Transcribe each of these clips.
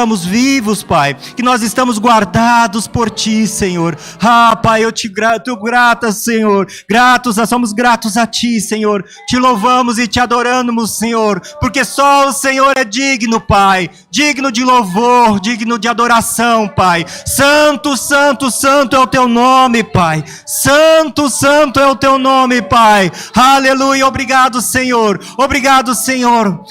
estamos vivos, Pai, que nós estamos guardados por Ti, Senhor. Pai, eu te grata, Senhor, nós somos gratos a Ti, Senhor, te louvamos e te adoramos, Senhor, porque só o Senhor é digno, Pai, digno de louvor, digno de adoração, Pai. Santo, santo, santo é o Teu nome, Pai, santo, santo é o Teu nome, Pai. Aleluia, obrigado, Senhor,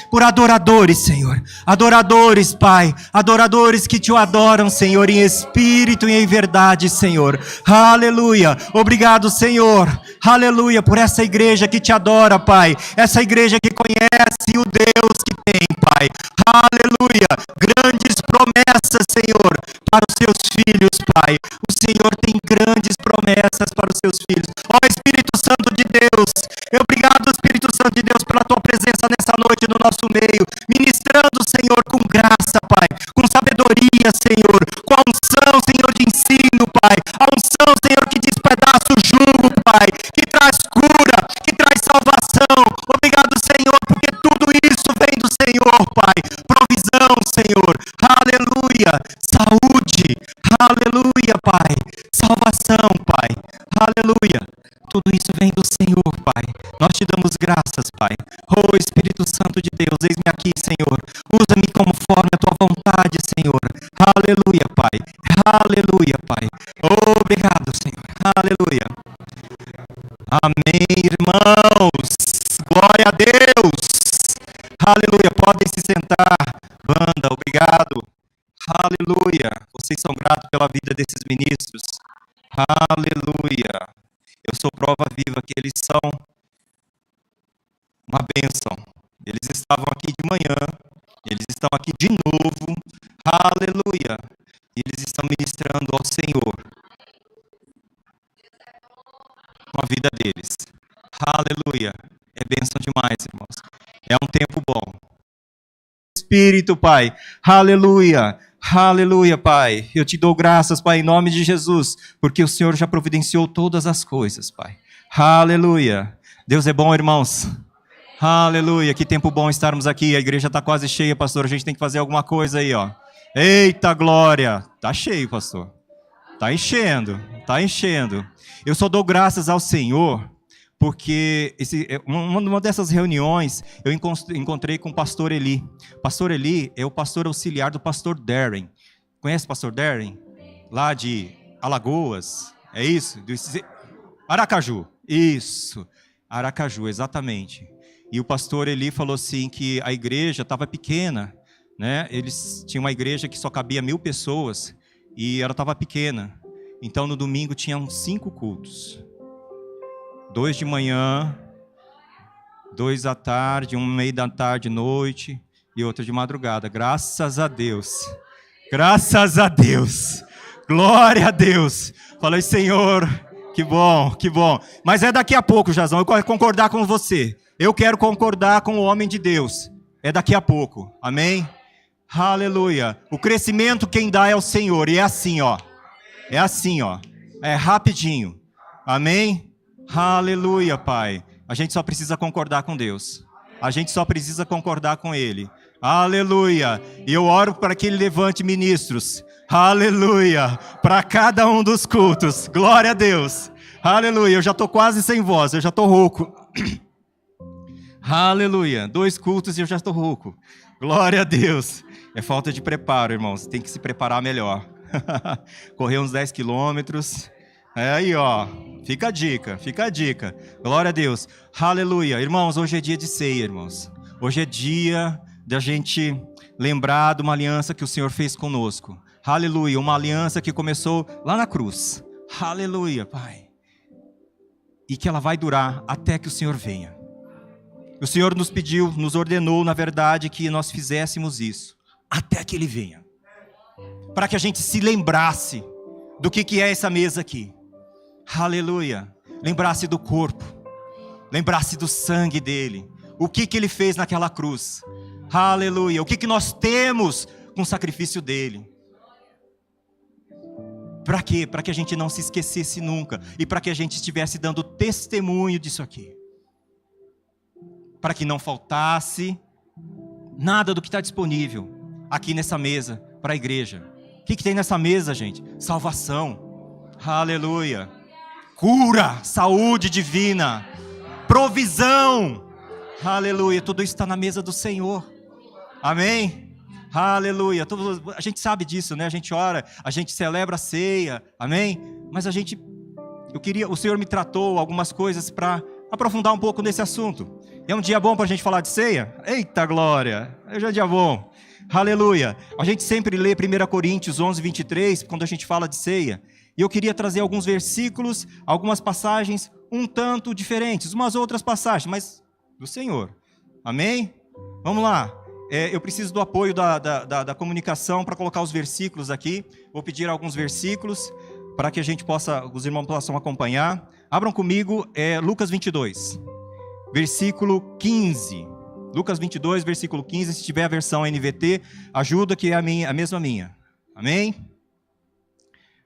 por adoradores, Senhor, adoradores, Pai, adoradores que Te adoram, Senhor, em espírito e em verdade, Senhor. Aleluia, obrigado, Senhor, aleluia, por essa igreja que Te adora, Pai, essa igreja que conhece o Deus que tem, Pai. Aleluia, grandes promessas, Senhor, para os Seus filhos, Pai. O Senhor tem grandes promessas para os Seus filhos. Ó Espírito Santo de Deus, obrigado, Espírito Santo de Deus, pela Tua presença nessa noite no nosso meio, ministrando, Senhor, com graça, Pai, com sabedoria, Senhor, com a unção, Senhor, de ensino, Pai, a unção, Senhor, que despedaça o jugo, Pai, que traz cura, que traz salvação. Obrigado, Senhor, porque tudo isso vem do Senhor, Pai. Provisão, Senhor, aleluia, saúde, aleluia, Pai, salvação, Pai, aleluia. Tudo isso vem do Senhor, Pai. Nós Te damos graças, Pai. Oh, Espírito Santo de Deus, eis-me aqui, Senhor. Usa-me conforme a Tua vontade, Senhor. Aleluia, Pai. Aleluia, Pai. Oh, obrigado, Senhor. Aleluia. Amém, irmãos. Glória a Deus. Aleluia. Podem se sentar. Banda, obrigado. Aleluia. Vocês são gratos pela vida desses ministros. Aleluia. Eu sou prova viva que eles são uma bênção. Eles estavam aqui de manhã, eles estão aqui de novo, aleluia. E eles estão ministrando ao Senhor com a vida deles. Aleluia. É bênção demais, irmãos. É um tempo bom. Espírito, Pai, aleluia. Aleluia, Pai. Eu Te dou graças, Pai, em nome de Jesus, porque o Senhor já providenciou todas as coisas, Pai. Aleluia. Deus é bom, irmãos. Aleluia. Que tempo bom estarmos aqui. A igreja está quase cheia, pastor. A gente tem que fazer alguma coisa aí, ó. Eita glória. Tá cheio, pastor. Tá enchendo. Tá enchendo. Eu só dou graças ao Senhor porque uma dessas reuniões eu encontrei com o pastor Eli. Pastor Eli é o pastor auxiliar do pastor Darren. Conhece o pastor Darren? Lá de Alagoas, é isso? Aracaju, isso, Aracaju, exatamente. E o pastor Eli falou assim que a igreja estava pequena, né? Eles tinham uma igreja que só cabia 1000 pessoas e ela estava pequena. Então no domingo tinham 5 cultos. 2 de manhã, 2 à tarde, 1 da tarde, noite e outro de madrugada. Graças a Deus. Graças a Deus. Glória a Deus. Falei, Senhor, que bom, que bom. Mas é daqui a pouco, Jazão, eu quero concordar com você. Eu quero concordar com o homem de Deus. É daqui a pouco. Amém? Aleluia. O crescimento quem dá é o Senhor. E é assim, ó. É assim, ó. É rapidinho. Amém? Aleluia, Pai. A gente só precisa concordar com Deus. A gente só precisa concordar com Ele. Aleluia. E eu oro para que Ele levante ministros. Aleluia. Para cada um dos cultos. Glória a Deus. Aleluia. Eu já estou quase sem voz. Eu já estou rouco. Aleluia. 2 cultos e eu já estou rouco. Glória a Deus. É falta de preparo, irmãos. Tem que se preparar melhor. Correr uns 10 quilômetros. É aí, ó. Fica a dica, fica a dica. Glória a Deus. Aleluia. Irmãos, hoje é dia de ceia, irmãos. Hoje é dia da gente lembrar de uma aliança que o Senhor fez conosco. Aleluia. Uma aliança que começou lá na cruz. Aleluia, Pai. E que ela vai durar até que o Senhor venha. O Senhor nos pediu, nos ordenou, na verdade, que nós fizéssemos isso. Até que Ele venha. Para que a gente se lembrasse do que é essa mesa aqui. Aleluia. Lembrasse do corpo. Lembrasse do sangue dele. O que Ele fez naquela cruz. Aleluia. O que nós temos com o sacrifício dele. Para quê? Para que a gente não se esquecesse nunca. E para que a gente estivesse dando testemunho disso aqui. Para que não faltasse nada do que está disponível aqui nessa mesa para a igreja. O que tem nessa mesa, gente? Salvação. Aleluia. Cura, saúde divina, provisão. Aleluia. Tudo isso está na mesa do Senhor. Amém? Aleluia. A gente sabe disso, né? A gente ora, a gente celebra a ceia. Amém? Mas o Senhor me tratou algumas coisas para aprofundar um pouco nesse assunto. É um dia bom para a gente falar de ceia? Eita glória! Hoje é um dia bom. Aleluia. A gente sempre lê 1 Coríntios 11, 23, quando a gente fala de ceia. E eu queria trazer alguns versículos, algumas passagens um tanto diferentes, umas outras passagens, mas do Senhor. Amém? Vamos lá. Eu preciso do apoio da comunicação para colocar os versículos aqui. Vou pedir alguns versículos para que a gente os irmãos possam acompanhar. Abram comigo Lucas 22, versículo 15. Lucas 22, versículo 15. Se tiver a versão NVT, ajuda, que é a mesma minha. Amém?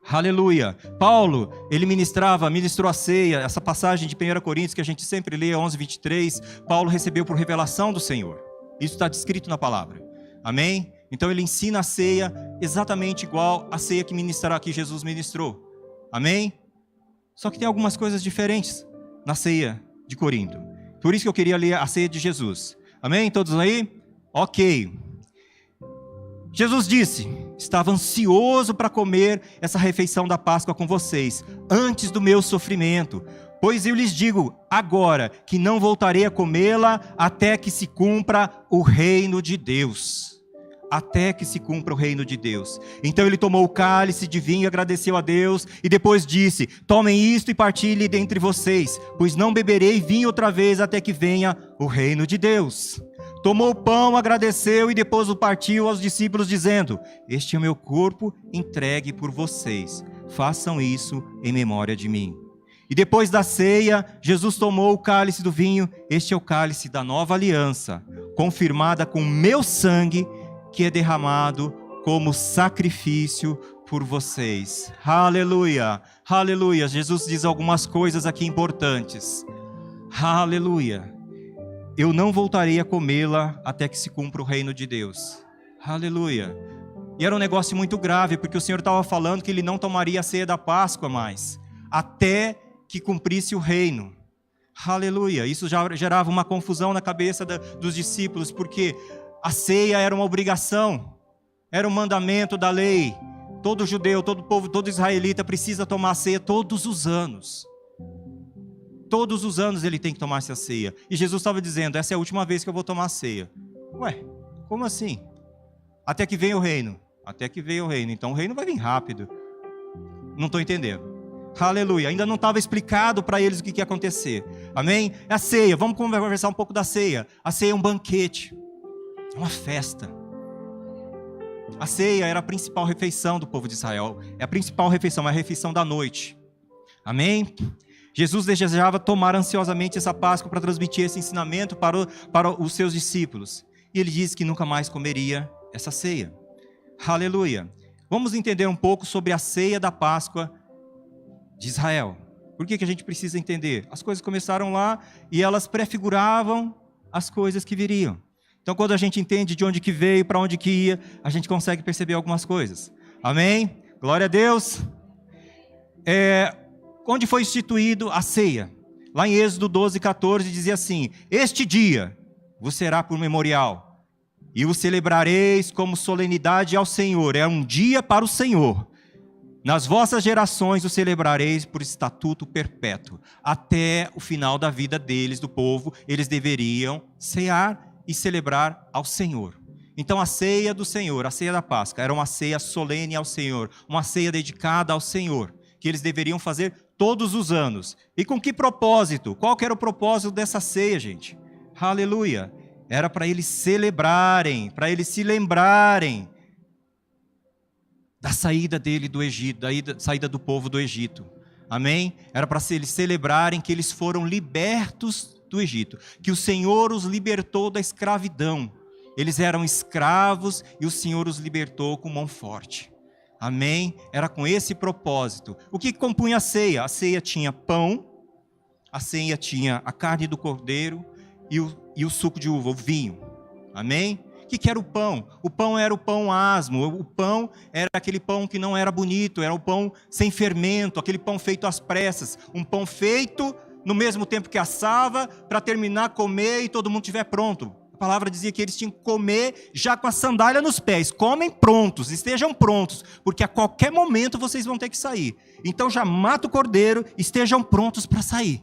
Aleluia. Paulo, ele ministrou a ceia. Essa passagem de 1 Coríntios que a gente sempre lê, 11, 23, Paulo recebeu por revelação do Senhor. Isso está descrito na palavra. Amém? Então ele ensina a ceia exatamente igual a ceia que Jesus ministrou. Amém? Só que tem algumas coisas diferentes na ceia de Corinto. Por isso que eu queria ler a ceia de Jesus. Amém? Todos aí? Ok. Jesus disse: estava ansioso para comer essa refeição da Páscoa com vocês, antes do meu sofrimento. Pois eu lhes digo agora que não voltarei a comê-la até que se cumpra o reino de Deus. Até que se cumpra o reino de Deus. Então ele tomou o cálice de vinho, agradeceu a Deus e depois disse: tomem isto e partilhem dentre vocês, pois não beberei vinho outra vez até que venha o reino de Deus. Tomou o pão, agradeceu e depois o partiu aos discípulos, dizendo: este é o meu corpo entregue por vocês. Façam isso em memória de mim. E depois da ceia, Jesus tomou o cálice do vinho. Este é o cálice da nova aliança, confirmada com meu sangue, que é derramado como sacrifício por vocês. Aleluia, aleluia. Jesus diz algumas coisas aqui importantes. Aleluia. Eu não voltarei a comê-la até que se cumpra o reino de Deus. Aleluia. E era um negócio muito grave, porque o Senhor estava falando que ele não tomaria a ceia da Páscoa mais, até que cumprisse o reino. Aleluia. Isso já gerava uma confusão na cabeça dos discípulos, porque a ceia era uma obrigação, era um mandamento da lei. Todo judeu, todo povo, todo israelita precisa tomar a ceia todos os anos. Todos os anos ele tem que tomar essa ceia. E Jesus estava dizendo: essa é a última vez que eu vou tomar a ceia. Ué, como assim? Até que venha o reino. Até que venha o reino. Então o reino vai vir rápido. Não estou entendendo. Aleluia. Ainda não estava explicado para eles o que ia acontecer. Amém? É a ceia. Vamos conversar um pouco da ceia. A ceia é um banquete. Uma festa. A ceia era a principal refeição do povo de Israel. É a principal refeição, é a refeição da noite. Amém? Jesus desejava tomar ansiosamente essa Páscoa para transmitir esse ensinamento para os seus discípulos. E ele disse que nunca mais comeria essa ceia. Aleluia. Vamos entender um pouco sobre a ceia da Páscoa de Israel. Por que a gente precisa entender? As coisas começaram lá e elas prefiguravam as coisas que viriam. Então, quando a gente entende de onde que veio, para onde que ia, a gente consegue perceber algumas coisas. Amém? Glória a Deus. Onde foi instituído a ceia? Lá em Êxodo 12, 14, dizia assim: este dia vos será por memorial, e o celebrareis como solenidade ao Senhor. É um dia para o Senhor. Nas vossas gerações o celebrareis por estatuto perpétuo. Até o final da vida deles, do povo, eles deveriam cear e celebrar ao Senhor. Então a ceia do Senhor, a ceia da Páscoa, era uma ceia solene ao Senhor, uma ceia dedicada ao Senhor, que eles deveriam fazer todos os anos. E com que propósito? Qual que era o propósito dessa ceia, gente? Aleluia! Era para eles celebrarem, para eles se lembrarem da saída dele do Egito, da saída do povo do Egito. Amém? Era para eles celebrarem que eles foram libertos do Egito, que o Senhor os libertou da escravidão. Eles eram escravos e o Senhor os libertou com mão forte. Amém? Era com esse propósito. O que compunha a ceia? A ceia tinha pão, a ceia tinha a carne do cordeiro e o suco de uva, o vinho. Amém? O que era o pão? O pão era o pão asmo, o pão era aquele pão que não era bonito, era o pão sem fermento, aquele pão feito às pressas, um pão feito no mesmo tempo que assava, para terminar, comer e todo mundo estiver pronto. A palavra dizia que eles tinham que comer já com a sandália nos pés. Comem prontos, estejam prontos, porque a qualquer momento vocês vão ter que sair. Então já mata o cordeiro, estejam prontos para sair.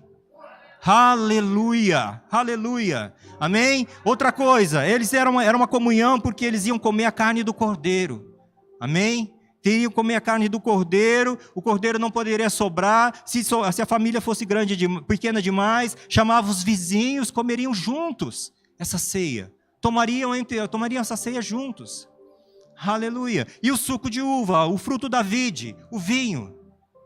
Aleluia, aleluia, amém? Outra coisa, eles era uma comunhão porque eles iam comer a carne do cordeiro, amém? Teriam que comer a carne do cordeiro, o cordeiro não poderia sobrar, se a família fosse pequena demais, chamava os vizinhos, comeriam juntos essa ceia, tomariam essa ceia juntos, aleluia. E o suco de uva, o fruto da vide, o vinho,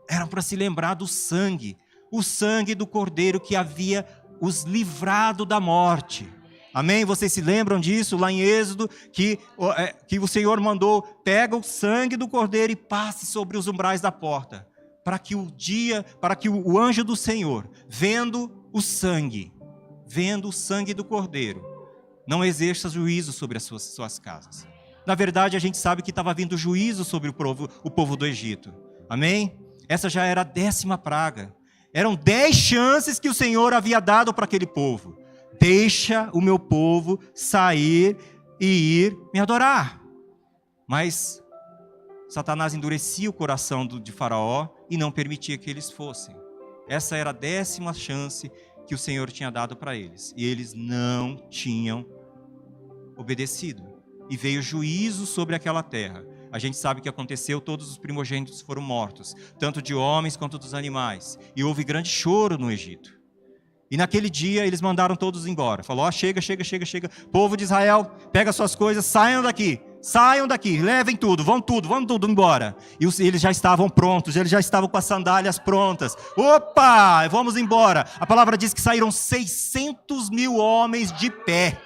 eram para se lembrar do sangue, o sangue do cordeiro que havia os livrado da morte. Amém? Vocês se lembram disso lá em Êxodo, que o Senhor mandou, pega o sangue do cordeiro e passe sobre os umbrais da porta, para que o anjo do Senhor, vendo o sangue do cordeiro, não exerça juízo sobre as suas casas. Na verdade, a gente sabe que estava vindo juízo sobre o povo do Egito. Amém? Essa já era a 10ª praga. Eram 10 chances que o Senhor havia dado para aquele povo. Deixa o meu povo sair e ir me adorar. Mas Satanás endurecia o coração de Faraó e não permitia que eles fossem. Essa era a 10ª chance que o Senhor tinha dado para eles. E eles não tinham obedecido. E veio juízo sobre aquela terra. A gente sabe o que aconteceu, todos os primogênitos foram mortos, tanto de homens quanto dos animais. E houve grande choro no Egito. E naquele dia eles mandaram todos embora. Falou, chega. Povo de Israel, pega suas coisas, saiam daqui, levem tudo, vão tudo embora. E eles já estavam prontos, eles já estavam com as sandálias prontas. Opa, vamos embora. A palavra diz que saíram 600.000 homens de pé.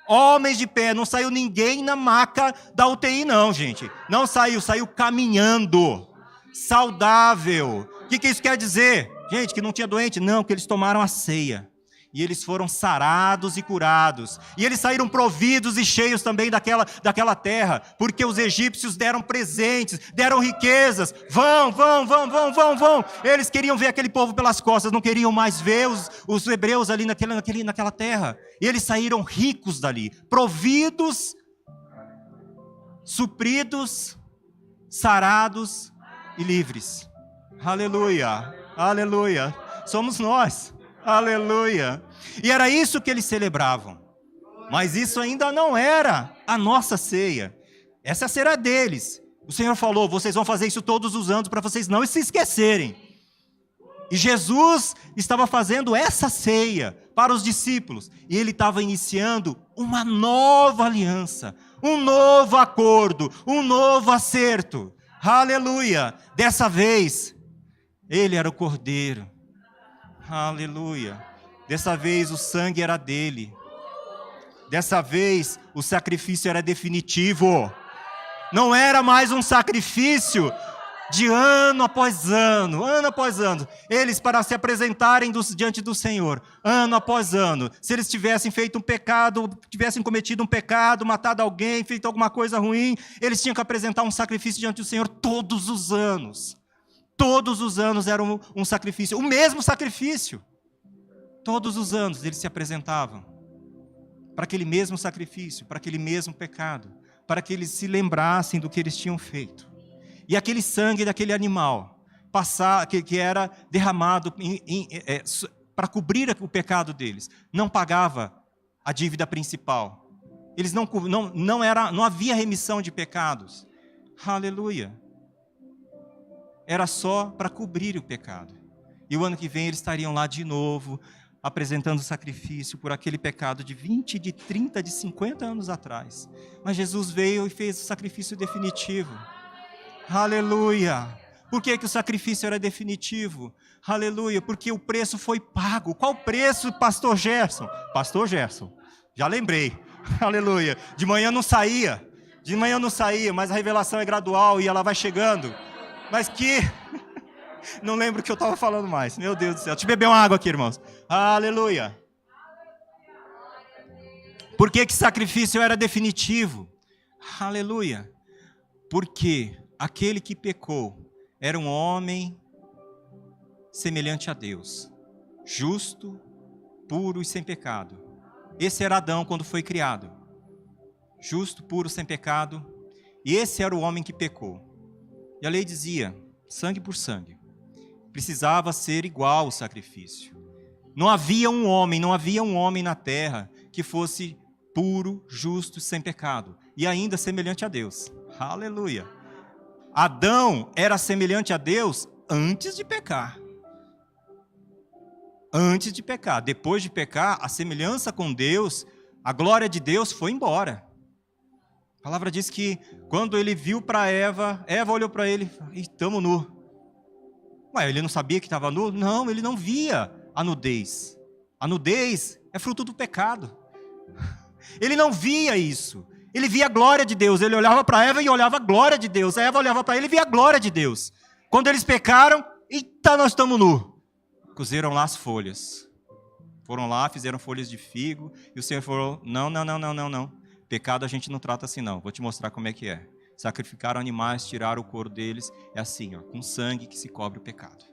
Homens de pé, não saiu ninguém na maca da UTI não, gente. Não saiu caminhando, saudável. O que isso quer dizer? Gente, que não tinha doente? Não, que eles tomaram a ceia. E eles foram sarados e curados. E eles saíram providos e cheios também daquela terra, porque os egípcios deram presentes, deram riquezas. Vão. Eles queriam ver aquele povo pelas costas, não queriam mais ver os hebreus ali naquela terra. E eles saíram ricos dali, providos, supridos, sarados e livres. Aleluia, aleluia. Somos nós. Aleluia. E era isso que eles celebravam. Mas isso ainda não era a nossa ceia. Essa será deles. O Senhor falou, vocês vão fazer isso todos os anos para vocês não se esquecerem. E Jesus estava fazendo essa ceia para os discípulos. E ele estava iniciando uma nova aliança, um novo acordo, um novo acerto. Aleluia. Dessa vez, ele era o cordeiro. Aleluia. Dessa vez o sangue era dele. Dessa vez o sacrifício era definitivo. Não era mais um sacrifício de ano após ano. Eles para se apresentarem diante do Senhor, ano após ano. Se eles tivessem feito um pecado, tivessem cometido um pecado, matado alguém, feito alguma coisa ruim, eles tinham que apresentar um sacrifício diante do Senhor todos os anos. Todos os anos era um sacrifício, o mesmo sacrifício. Todos os anos eles se apresentavam para aquele mesmo sacrifício, para aquele mesmo pecado, para que eles se lembrassem do que eles tinham feito. E aquele sangue daquele animal, que era derramado para cobrir o pecado deles, não pagava a dívida principal. Eles não havia remissão de pecados. Aleluia. Era só para cobrir o pecado. E o ano que vem eles estariam lá de novo, apresentando sacrifício por aquele pecado de 20, de 30, de 50 anos atrás. Mas Jesus veio e fez o sacrifício definitivo. Aleluia! Por que o sacrifício era definitivo? Aleluia! Porque o preço foi pago. Qual preço, Pastor Gerson? Pastor Gerson, já lembrei. Aleluia! De manhã não saía, mas a revelação é gradual e ela vai chegando. Mas não lembro o que eu estava falando mais. Meu Deus do céu. Deixa eu beber uma água aqui, irmãos. Aleluia. Por que que sacrifício era definitivo? Aleluia. Porque aquele que pecou era um homem semelhante a Deus, justo, puro e sem pecado. Esse era Adão quando foi criado. Justo, puro, sem pecado. E esse era o homem que pecou. E a lei dizia, sangue por sangue. Precisava ser igual o sacrifício. Não havia um homem na terra que fosse puro, justo, sem pecado. E ainda semelhante a Deus. Aleluia. Adão era semelhante a Deus antes de pecar. Antes de pecar. Depois de pecar, a semelhança com Deus, a glória de Deus foi embora. A palavra diz que quando ele viu para Eva, Eva olhou para ele e estamos nu. Ué, ele não sabia que estava nu? Não, ele não via a nudez. A nudez é fruto do pecado. Ele não via isso. Ele via a glória de Deus. Ele olhava para Eva e olhava a glória de Deus. A Eva olhava para ele e via a glória de Deus. Quando eles pecaram, eita, nós estamos nu. Cozeram lá as folhas. Foram lá, fizeram folhas de figo. E o Senhor falou, não. Pecado a gente não trata assim não. Vou te mostrar como é que é. Sacrificaram animais, tiraram o couro deles. É assim, ó, com sangue que se cobre o pecado.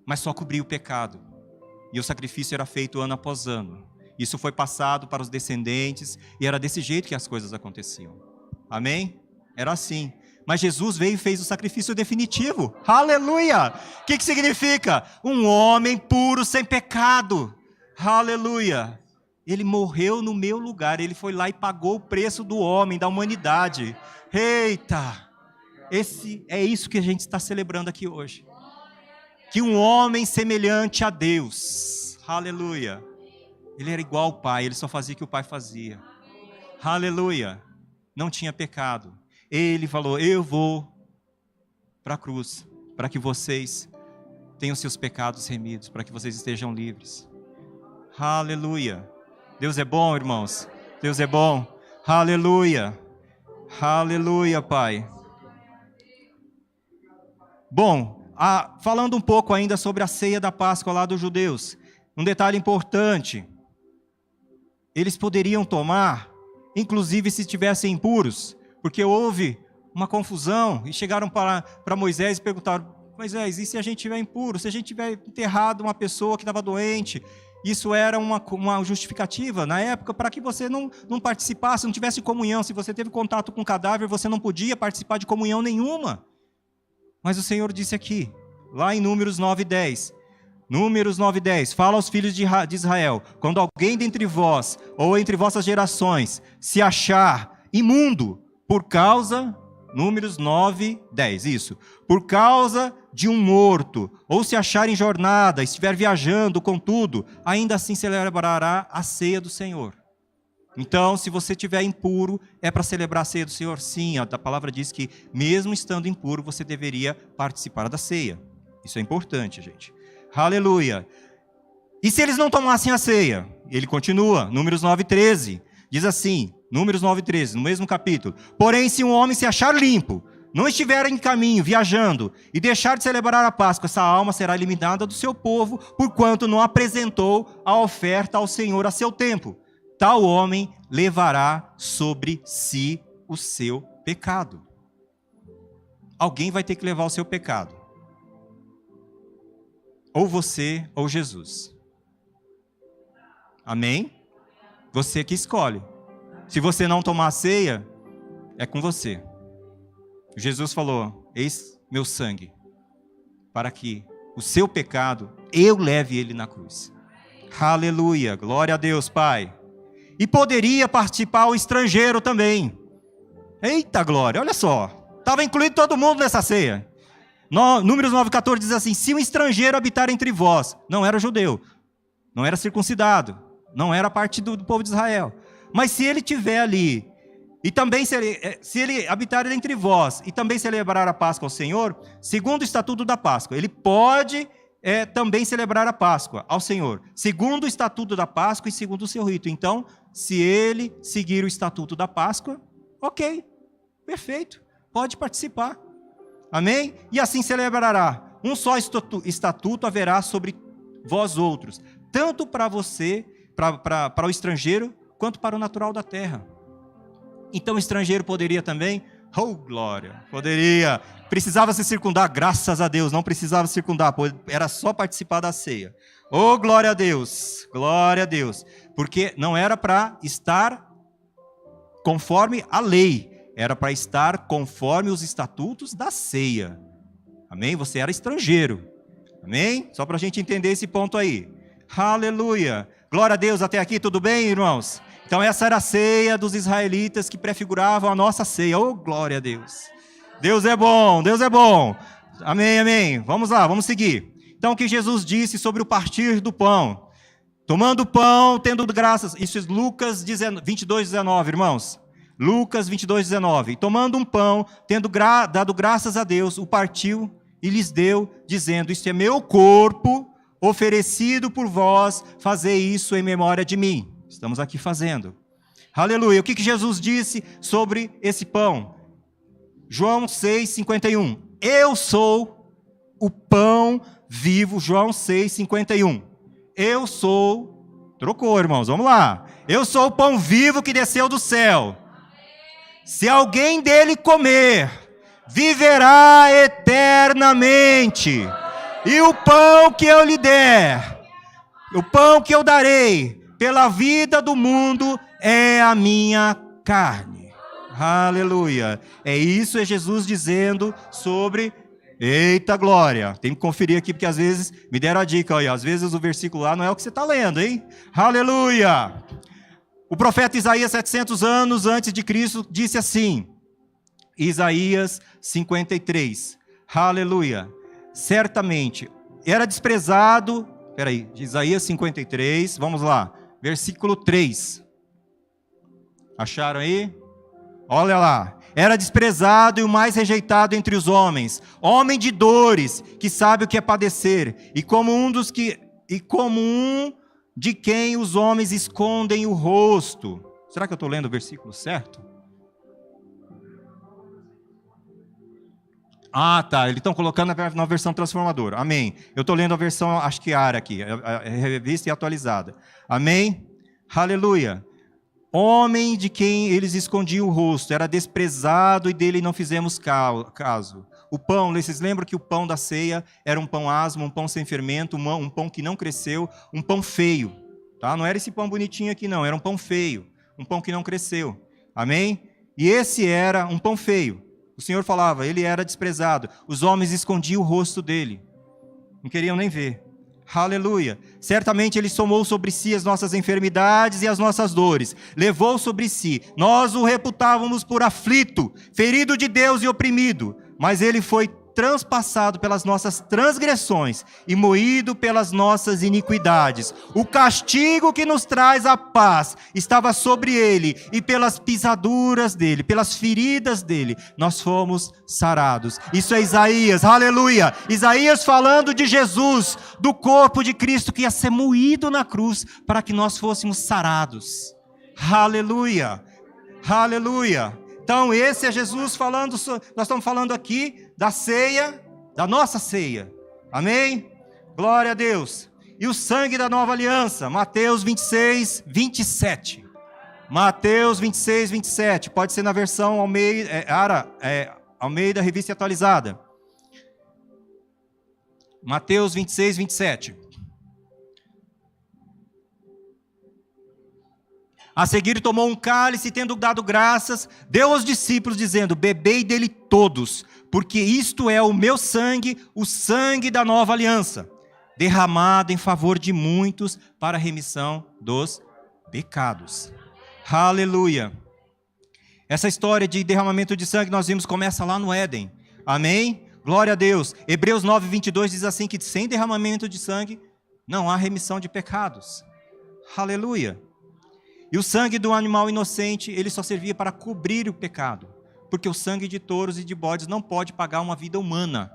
Mas só cobria o pecado. E o sacrifício era feito ano após ano. Isso foi passado para os descendentes. E era desse jeito que as coisas aconteciam. Amém? Era assim. Mas Jesus veio e fez o sacrifício definitivo. Aleluia! O que significa? Um homem puro, sem pecado. Aleluia! Ele morreu no meu lugar. Ele foi lá e pagou o preço do homem, da humanidade. Eita! É isso que a gente está celebrando aqui hoje. Que um homem semelhante a Deus. Aleluia! Ele era igual ao Pai. Ele só fazia o que o Pai fazia. Aleluia! Não tinha pecado. Ele falou, eu vou para a cruz, para que vocês tenham seus pecados remidos, para que vocês estejam livres. Aleluia. Deus é bom, irmãos. Deus é bom. Aleluia. Aleluia, Pai. Bom, falando um pouco ainda sobre a ceia da Páscoa lá dos judeus. Um detalhe importante. Eles poderiam tomar, inclusive se estivessem impuros, porque houve uma confusão e chegaram para Moisés e perguntaram, Moisés, e se a gente estiver impuro? Se a gente tiver enterrado uma pessoa que estava doente? Isso era uma justificativa na época para que você não participasse, não tivesse comunhão. Se você teve contato com o cadáver, você não podia participar de comunhão nenhuma. Mas o Senhor disse aqui, lá em Números 9:10, Números 9:10, fala aos filhos de Israel, quando alguém dentre vós, ou entre vossas gerações, se achar imundo, por causa, Números 9:10, isso. Por causa de um morto, ou se achar em jornada, estiver viajando, contudo, ainda assim celebrará a ceia do Senhor. Então, se você estiver impuro, é para celebrar a ceia do Senhor? Sim, a palavra diz que mesmo estando impuro, você deveria participar da ceia. Isso é importante, gente. Aleluia. E se eles não tomassem a ceia? Ele continua, Números 9:13, diz assim, Números 9:13, no mesmo capítulo. Porém, se um homem se achar limpo, não estiver em caminho, viajando, e deixar de celebrar a Páscoa, essa alma será eliminada do seu povo, porquanto não apresentou a oferta ao Senhor a seu tempo. Tal homem levará sobre si o seu pecado. Alguém vai ter que levar o seu pecado. Ou você, ou Jesus. Amém? Você que escolhe. Se você não tomar a ceia, é com você. Jesus falou, eis meu sangue, para que o seu pecado, eu leve ele na cruz. Aleluia, glória a Deus, Pai. E poderia participar o estrangeiro também. Eita glória, olha só. Estava incluído todo mundo nessa ceia. Números 9:14 diz assim, se um estrangeiro habitar entre vós, não era judeu, não era circuncidado, não era parte do povo de Israel. Mas se ele estiver ali, e também se ele habitar entre vós, e também celebrar a Páscoa ao Senhor, segundo o estatuto da Páscoa, ele pode também celebrar a Páscoa ao Senhor, segundo o estatuto da Páscoa e segundo o seu rito. Então, se ele seguir o estatuto da Páscoa, ok, perfeito, pode participar. Amém? E assim celebrará. Um só estatuto haverá sobre vós outros, tanto para você, para o estrangeiro, quanto para o natural da terra. Então o estrangeiro poderia também? Oh, glória! Poderia. Precisava se circundar, graças a Deus, não precisava circundar, era só participar da ceia. Oh, glória a Deus! Glória a Deus! Porque não era para estar conforme a lei, era para estar conforme os estatutos da ceia. Amém? Você era estrangeiro. Amém? Só para a gente entender esse ponto aí. Aleluia! Glória a Deus, até aqui tudo bem, irmãos? Então essa era a ceia dos israelitas que prefiguravam a nossa ceia. Oh, glória a Deus! Deus é bom, Deus é bom. Amém, amém. Vamos lá, vamos seguir. Então o que Jesus disse sobre o partir do pão? Tomando o pão, tendo graças. Isso é Lucas 22, 19, irmãos. Lucas 22, 19. Tomando um pão, tendo dado graças a Deus, o partiu e lhes deu, dizendo: isto é meu corpo, oferecido por vós, fazei isso em memória de mim. Estamos aqui fazendo. Aleluia. O que Jesus disse sobre esse pão? João 6, 51. Eu sou o pão vivo. João 6, 51. Eu sou... Trocou, irmãos, vamos lá. Eu sou o pão vivo que desceu do céu. Se alguém dele comer, viverá eternamente. E o pão que eu lhe der, o pão que eu darei pela vida do mundo é a minha carne. Aleluia. É isso, é Jesus dizendo sobre... Eita glória. Tem que conferir aqui, porque às vezes me deram a dica. Olha, às vezes o versículo lá não é o que você está lendo, hein? Aleluia. O profeta Isaías, 700 anos antes de Cristo, disse assim. Isaías 53. Aleluia. Certamente era desprezado... Espera aí, Isaías 53, vamos lá. Versículo 3. Acharam aí? Olha lá. Era desprezado e o mais rejeitado entre os homens, homem de dores, que sabe o que é padecer, e como um de quem os homens escondem o rosto. Será que eu estou lendo o versículo certo? Ah, tá. Eles estão colocando na versão transformadora. Amém. Eu estou lendo a versão, acho que ARA aqui, a revista e atualizada. Amém? Aleluia. Homem de quem eles escondiam o rosto, era desprezado e dele não fizemos caso. O pão, vocês lembram que o pão da ceia era um pão asmo, um pão sem fermento, um pão que não cresceu, um pão feio. Tá? Não era esse pão bonitinho aqui não, era um pão feio, um pão que não cresceu. Amém? E esse era um pão feio. O Senhor falava, ele era desprezado. Os homens escondiam o rosto dele. Não queriam nem ver. Aleluia. Certamente ele tomou sobre si as nossas enfermidades e as nossas dores. Levou sobre si. Nós o reputávamos por aflito, ferido de Deus e oprimido. Mas ele foi transpassado pelas nossas transgressões e moído pelas nossas iniquidades. O castigo que nos traz a paz estava sobre ele, e pelas pisaduras dele, pelas feridas dele, nós fomos sarados. Isso é Isaías, aleluia. Isaías falando de Jesus, do corpo de Cristo que ia ser moído na cruz para que nós fôssemos sarados. Aleluia, aleluia. Então esse é Jesus falando, nós estamos falando aqui da ceia, da nossa ceia. Amém? Glória a Deus. E o sangue da nova aliança, Mateus 26, 27. Mateus 26, 27. Pode ser na versão Almeida, revista atualizada. Mateus 26, 27. A seguir tomou um cálice, tendo dado graças, deu aos discípulos, dizendo: bebei dele todos, porque isto é o meu sangue, o sangue da nova aliança, derramado em favor de muitos para a remissão dos pecados. Aleluia. Essa história de derramamento de sangue nós vimos começa lá no Éden. Amém? Glória a Deus. Hebreus 9, 22 diz assim que sem derramamento de sangue não há remissão de pecados. Aleluia. E o sangue do animal inocente, ele só servia para cobrir o pecado, porque o sangue de touros e de bodes não pode pagar uma vida humana.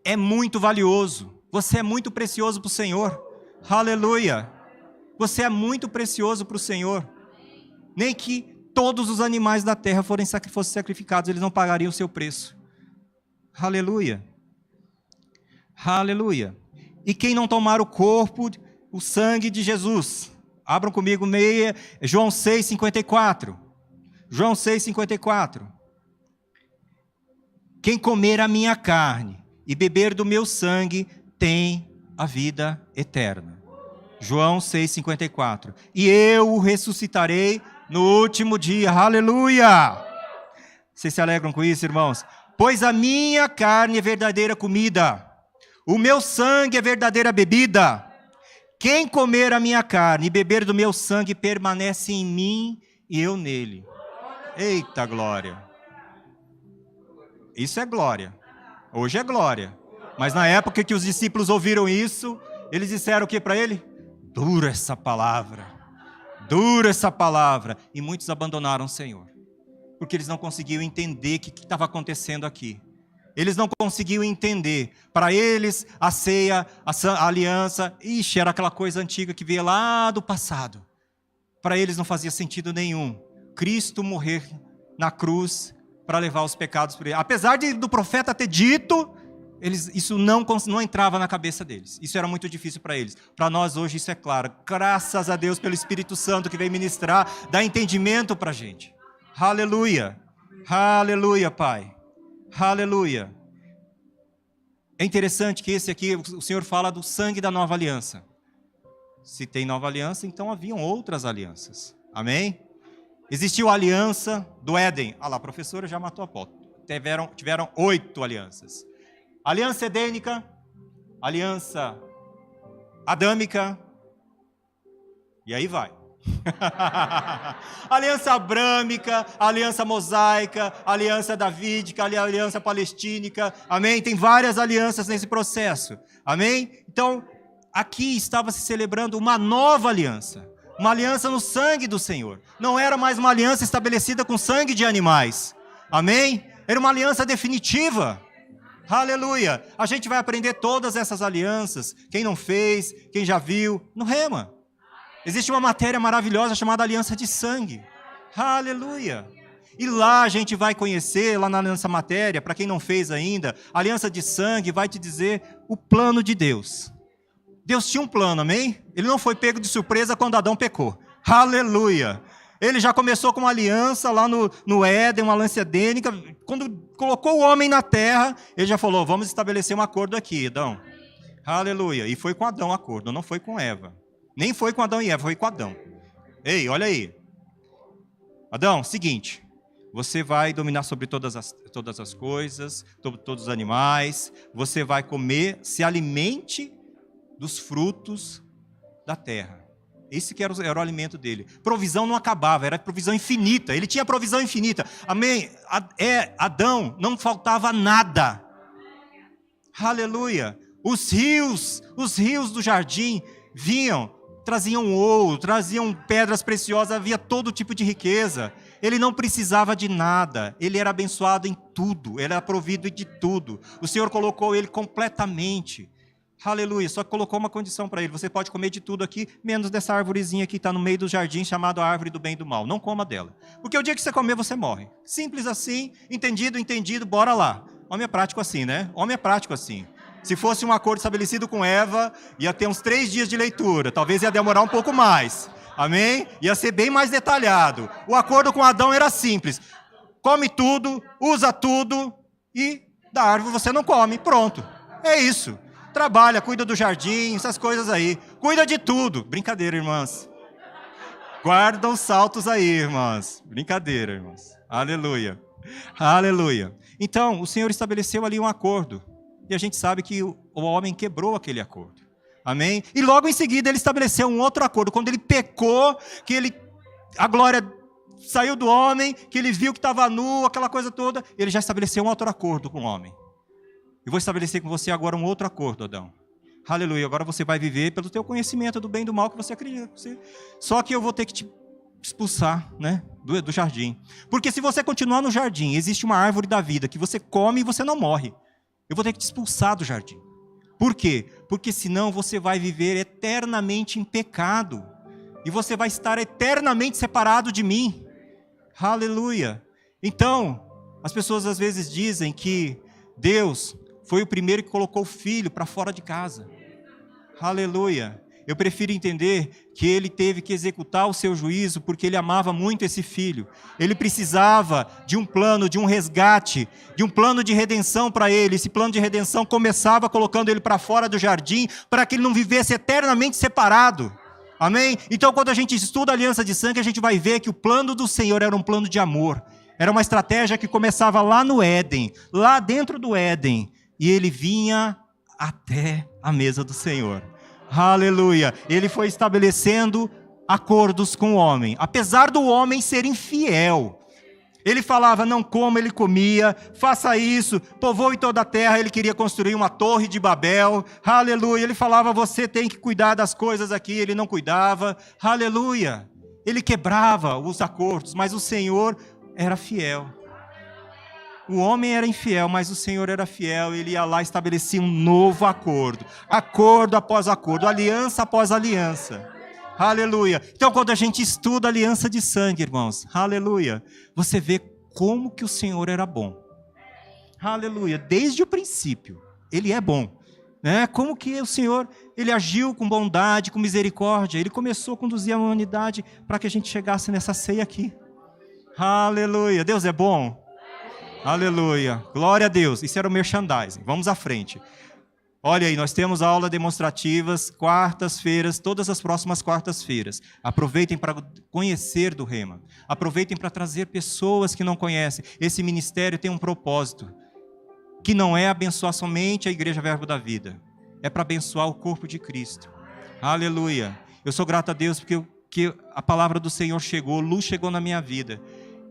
É muito valioso. Você é muito precioso para o Senhor. Aleluia. Você é muito precioso para o Senhor. Nem que todos os animais da terra fossem sacrificados, eles não pagariam o seu preço. Aleluia. Aleluia. E quem não tomar o corpo, o sangue de Jesus, Abram comigo João 6,54. João 6,54. Quem comer a minha carne e beber do meu sangue tem a vida eterna. João 6,54. E eu o ressuscitarei no último dia. Aleluia! Vocês se alegram com isso, irmãos? Pois a minha carne é verdadeira comida, o meu sangue é verdadeira bebida. Quem comer a minha carne e beber do meu sangue permanece em mim e eu nele. Eita glória! Isso é glória. Hoje é glória. Mas na época que os discípulos ouviram isso, eles disseram o que para ele? Dura essa palavra. Dura essa palavra. E muitos abandonaram o Senhor. Porque eles não conseguiam entender o que estava acontecendo aqui. Eles não conseguiam entender. Para eles, a ceia, a aliança, era aquela coisa antiga que veio lá do passado. Para eles não fazia sentido nenhum. Cristo morrer na cruz para levar os pecados por ele. Apesar do profeta ter dito, isso não entrava na cabeça deles. Isso era muito difícil para eles. Para nós hoje isso é claro. Graças a Deus pelo Espírito Santo que veio ministrar, dá entendimento para a gente. Aleluia. Aleluia, Pai. Aleluia. É interessante que esse aqui, o Senhor fala do sangue da nova aliança. Se tem nova aliança, então haviam outras alianças. Amém? Existiu a aliança do Éden. Ah lá, a professora já matou a pau. Tiveram 8 alianças. Aliança edênica, aliança adâmica, e aí vai. Aliança abrâmica, aliança mosaica, aliança davídica, aliança palestínica, amém? Tem várias alianças nesse processo, amém? Então, aqui estava se celebrando uma nova aliança, uma aliança no sangue do Senhor. Não era mais uma aliança estabelecida com sangue de animais, amém? Era uma aliança definitiva. Aleluia! A gente vai aprender todas essas alianças, quem não fez, quem já viu, no Rema. Existe uma matéria maravilhosa chamada aliança de sangue. Aleluia! E lá a gente vai conhecer, lá nessa matéria, para quem não fez ainda, a aliança de sangue vai te dizer o plano de Deus. Deus tinha um plano, amém? Ele não foi pego de surpresa quando Adão pecou. Aleluia! Ele já começou com uma aliança lá no Éden, uma aliança edênica. Quando colocou o homem na terra, ele já falou, vamos estabelecer um acordo aqui, Adão. Aleluia! E foi com Adão o acordo, não foi com Eva. Nem foi com Adão e Eva, foi com Adão. Ei, olha aí. Adão, seguinte, você vai dominar sobre todas as coisas, todos os animais, você vai comer, se alimente dos frutos da terra. Esse que era o alimento dele. Provisão não acabava, era provisão infinita. Ele tinha provisão infinita. Amém? Adão, não faltava nada. Aleluia. Os rios do jardim vinham, traziam ouro, traziam pedras preciosas, havia todo tipo de riqueza. Ele não precisava de nada. Ele era abençoado em tudo. Ele era provido de tudo. O Senhor colocou ele completamente. Aleluia, só que colocou uma condição para ele, você pode comer de tudo aqui, menos dessa árvorezinha que está no meio do jardim, chamada árvore do bem e do mal, não coma dela, porque o dia que você comer, você morre, simples assim, entendido, bora lá. Homem é prático assim, né? Homem é prático assim. Se fosse um acordo estabelecido com Eva, ia ter uns 3 dias de leitura, talvez ia demorar um pouco mais, amém? Ia ser bem mais detalhado. O acordo com Adão era simples, come tudo, usa tudo, e da árvore você não come, pronto, é isso. Trabalha, cuida do jardim, essas coisas aí. Cuida de tudo. Brincadeira, irmãs. Guarda os saltos aí, irmãs. Brincadeira, irmãs. Aleluia. Aleluia. Então, o Senhor estabeleceu ali um acordo. E a gente sabe que o homem quebrou aquele acordo. Amém? E logo em seguida ele estabeleceu um outro acordo. Quando ele pecou, a glória saiu do homem, que ele viu que estava nu, aquela coisa toda, ele já estabeleceu um outro acordo com o homem. Eu vou estabelecer com você agora um outro acordo, Adão. Aleluia, agora você vai viver pelo teu conhecimento do bem e do mal que você acredita. Só que eu vou ter que te expulsar, né, do jardim. Porque se você continuar no jardim, existe uma árvore da vida que você come e você não morre. Eu vou ter que te expulsar do jardim. Por quê? Porque senão você vai viver eternamente em pecado. E você vai estar eternamente separado de mim. Aleluia. Então, as pessoas às vezes dizem que Deus foi o primeiro que colocou o filho para fora de casa. Aleluia. eu prefiro entender que ele teve que executar o seu juízo porque ele amava muito esse filho. Ele precisava de um plano, de um resgate, de um plano de redenção para ele. Esse plano de redenção começava colocando ele para fora do jardim, para que ele não vivesse eternamente separado. Amém? Então, quando a gente estuda a aliança de sangue, a gente vai ver que o plano do Senhor era um plano de amor. Era uma estratégia que começava lá no Éden, lá dentro do Éden. E ele vinha até a mesa do Senhor. Aleluia! Ele foi estabelecendo acordos com o homem. Apesar do homem ser infiel. Ele falava, não coma, ele comia. Faça isso, povoe toda a terra. Ele queria construir uma torre de Babel. Aleluia! Ele falava, você tem que cuidar das coisas aqui. Ele não cuidava. Aleluia! Ele quebrava os acordos, mas o Senhor era fiel. O homem era infiel, mas o Senhor era fiel. Ele ia lá e estabelecia um novo acordo. Acordo após acordo, aliança após aliança. Aleluia. Então, quando a gente estuda a aliança de sangue, irmãos, aleluia, você vê como que o Senhor era bom. Aleluia. Desde o princípio, Ele é bom. Né? Como que o Senhor, Ele agiu com bondade, com misericórdia. Ele começou a conduzir a humanidade para que a gente chegasse nessa ceia aqui. Aleluia. Deus é bom. Aleluia, glória a Deus. Isso era o merchandising, vamos à frente. Olha aí, nós temos aulas demonstrativas, quartas-feiras, todas as próximas quartas-feiras. Aproveitem para conhecer do Rema. Aproveitem para trazer pessoas que não conhecem. Esse ministério tem um propósito, que não é abençoar somente a Igreja Verbo da Vida. É para abençoar o corpo de Cristo. Aleluia. Eu sou grato a Deus porque a palavra do Senhor chegou, luz chegou na minha vida.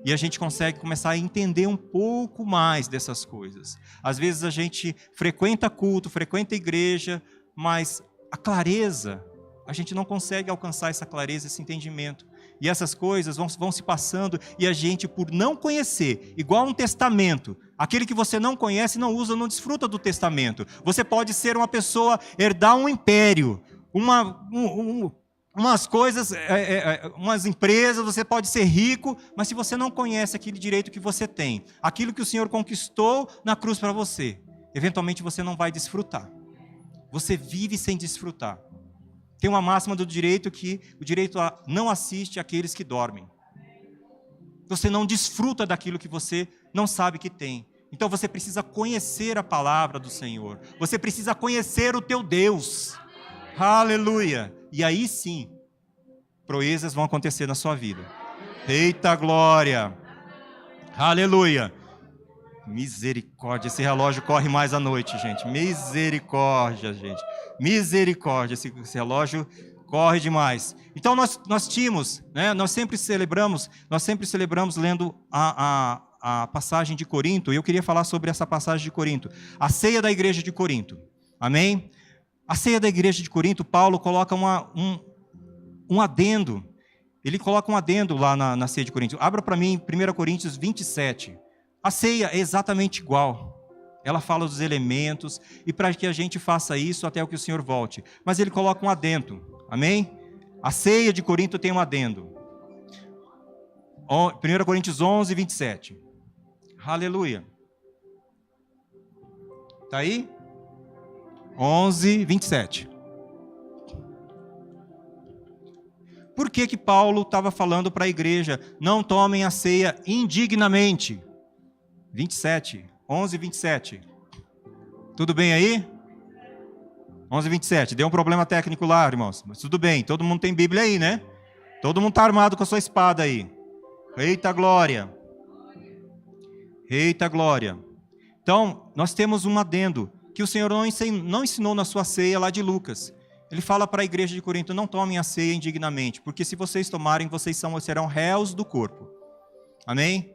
E a gente consegue começar a entender um pouco mais dessas coisas. Às vezes a gente frequenta culto, frequenta igreja, mas a clareza, a gente não consegue alcançar essa clareza, esse entendimento. E essas coisas vão se passando e a gente, por não conhecer, igual um testamento, aquele que você não conhece, não usa, não desfruta do testamento. Você pode ser uma pessoa, herdar um império, umas coisas, umas empresas, você pode ser rico, mas se você não conhece aquele direito que você tem, aquilo que o Senhor conquistou na cruz para você, eventualmente você não vai desfrutar. Você vive sem desfrutar. Tem uma máxima do direito que o direito não assiste àqueles que dormem. Você não desfruta daquilo que você não sabe que tem. Então você precisa conhecer a palavra do Senhor. Você precisa conhecer o teu Deus. Aleluia. E aí sim, proezas vão acontecer na sua vida. Eita glória! Aleluia! Misericórdia, esse relógio corre mais à noite, gente. Misericórdia, gente. Misericórdia, esse relógio corre demais. Então nós tínhamos, né, nós sempre celebramos lendo a passagem de Corinto, e eu queria falar sobre essa passagem de Corinto. A ceia da igreja de Corinto. Amém? A ceia da igreja de Corinto, Paulo coloca um adendo. Ele coloca um adendo lá na ceia de Corinto. Abra para mim 1 Coríntios 27. A ceia é exatamente igual. Ela fala dos elementos e para que a gente faça isso até que o Senhor volte. Mas ele coloca um adendo. Amém? A ceia de Corinto tem um adendo. 1 Coríntios 11, 27. Aleluia. Está aí? 11, 27. Por que Paulo estava falando para a igreja, não tomem a ceia indignamente? 27, 11, 27. Tudo bem aí? 11, 27. Deu um problema técnico lá, irmãos. Mas tudo bem, todo mundo tem Bíblia aí, né? Todo mundo está armado com a sua espada aí. Eita glória. Eita glória. Então, nós temos um adendo que o Senhor não ensinou na sua ceia lá de Lucas. Ele fala para a igreja de Corinto, não tomem a ceia indignamente, porque se vocês tomarem, vocês serão réus do corpo. Amém?